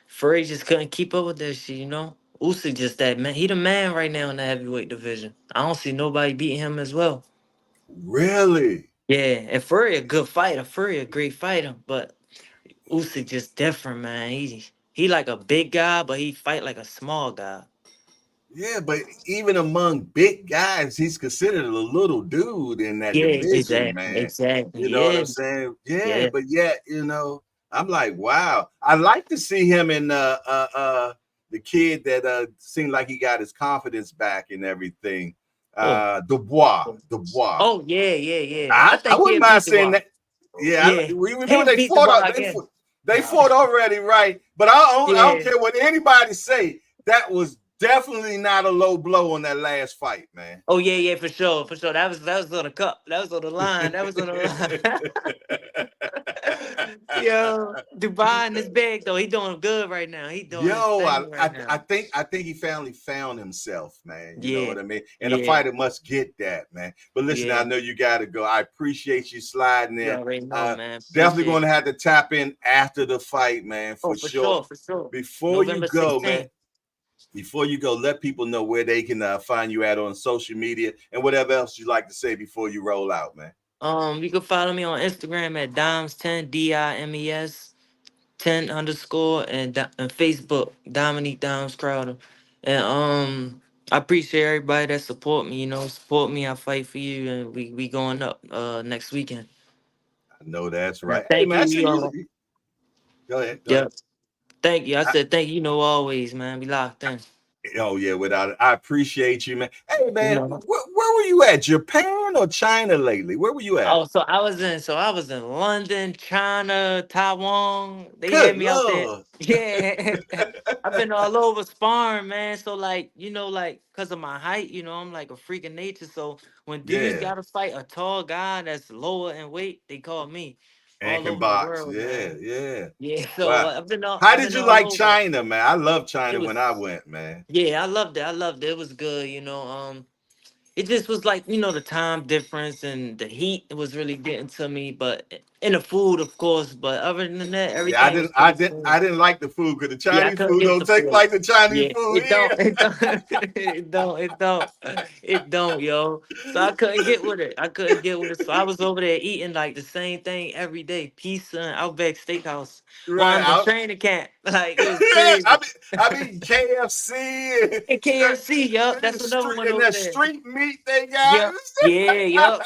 Fury just couldn't keep up with that shit. Usyk just that man. He the man right now in the heavyweight division. I don't see nobody beating him as well. Really? Yeah, and Fury a good fighter. Fury a great fighter, but Usyk just different, man. He like a big guy, but he fight like a small guy. Yeah, but even among big guys, he's considered a little dude in that Yeah, division, exactly, man. exactly. You know what Yeah, I'm saying? Yeah, yeah. but yet, I'm like, wow. I like to see him in the kid that seemed like he got his confidence back and everything. Oh, Dubois. oh yeah. I I think wouldn't he'll mind beat the saying bar. that. Yeah, Yeah, we remember he'll they beat the fought. bar again. They fought already, right? But I don't Yeah. care what anybody say. That was definitely not a low blow on that last fight, man. Oh yeah, for sure. That was on the cup. That was on the line. That was on the line. Yo, Dubai in his bag though. He doing good right now. He doing his Yo, thing right I now. think he finally found himself, man. You know Yeah, what I mean? And a yeah, fighter must get that, man. But listen, I yeah. know you got to go. I appreciate you sliding You in. already know, man. Definitely Appreciate going to it. have to tap in after the fight, man, Oh, for sure. for sure. Before you November go, man, 16th. before you go, let people know where they can find you at on social media and whatever else you'd like to say before you roll out, man. You can follow me on Instagram at Dimes10 DIMES 10 underscore and Facebook Dominique Dimes Crowder. And I appreciate everybody that support me. Support me. I fight for you, and we going up next weekend. I know that's And right. Hey, thank man, I you, see y'all. you. Go ahead. Yep. Thank you. I said thank you. Always, man. We locked in. Oh yeah, without it. I appreciate you, man. Hey You man, know. where were you at? Japan or China lately? Where were you at? Oh, I was in London, China, Taiwan. They had Good me out there. Lord. Yeah. I've been all over sparring, man. So like, like because of my height, I'm like a freak of nature. So when dudes Yeah. gotta fight a tall guy that's lower in weight, they call me And all can over the box. world, Yeah, man. yeah. Yeah. So Wow. How I've did been you all like over. China, man? I love It China when was I went, man. Yeah, I loved it. I loved it. It was good, it just was like, the time difference and the heat was really getting to me, but in the food, of course. But other than that, Yeah, I everything was didn't, I pretty didn't, cool. I didn't like the food because the Yeah, I Chinese couldn't food get with don't the taste food. like the Chinese Yeah, food it don't, here. it don't, it don't, yo. So I couldn't get with it. I couldn't get with it. So I was over there eating like the same thing every day. Pizza and Outback Steakhouse while Right. I'm in training camp. Like it was Yeah, crazy. I mean KFC And KFC, yup, that's another one and over that there. street meat they got. Yep. Yeah, yup.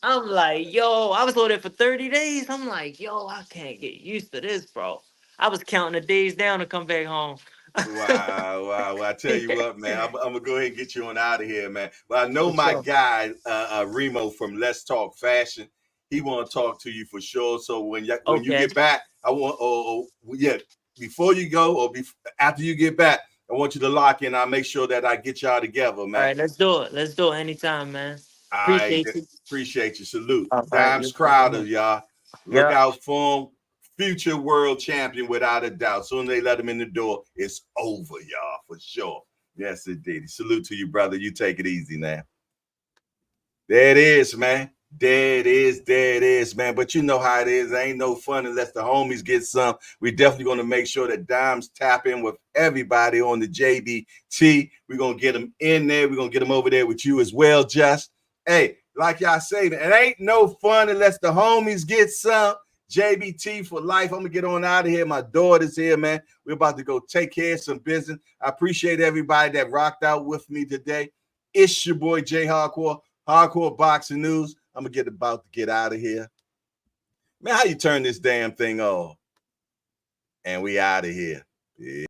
I'm like, yo, I was over there for 30 days. I'm like, yo, I can't get used to this, bro. I was counting the days down to come back home. Wow. Well, I tell you what, man, I'm gonna go ahead and get you on out of here, man. But I know For my sure. guy, Remo from Let's Talk Fashion. He want to talk to you for sure. So when you Okay. get back, I want, yeah, before you go or after you get back, I want you to lock in. I'll make sure that I get y'all together, All man. right, let's do it. Let's do it anytime, man. I Appreciate you. appreciate you. Salute. All right, Dimes you're welcome. Crowder, y'all. Look Yeah. out for him. Future world champion without a doubt. Soon as they let him in the door, it's over, y'all, for sure. Yes, indeed. Salute to you, brother. You take it easy now. There it is, man. There it is, man. But you know how it is. Ain't no fun unless the homies get some. We're definitely going to make sure that Dimes tap in with everybody on the JBT. We're going to get them in there. We're going to get them over there with you as well, Just. Hey, like y'all say, man, it ain't no fun unless the homies get some. JBT for life. I'm going to get on out of here. My daughter's here, man. We're about to go take care of some business. I appreciate everybody that rocked out with me today. It's your boy, Jay Hardcore Boxing News. I'm about to get out of here. Man, how you turn this damn thing off? And we out of here. Yeah.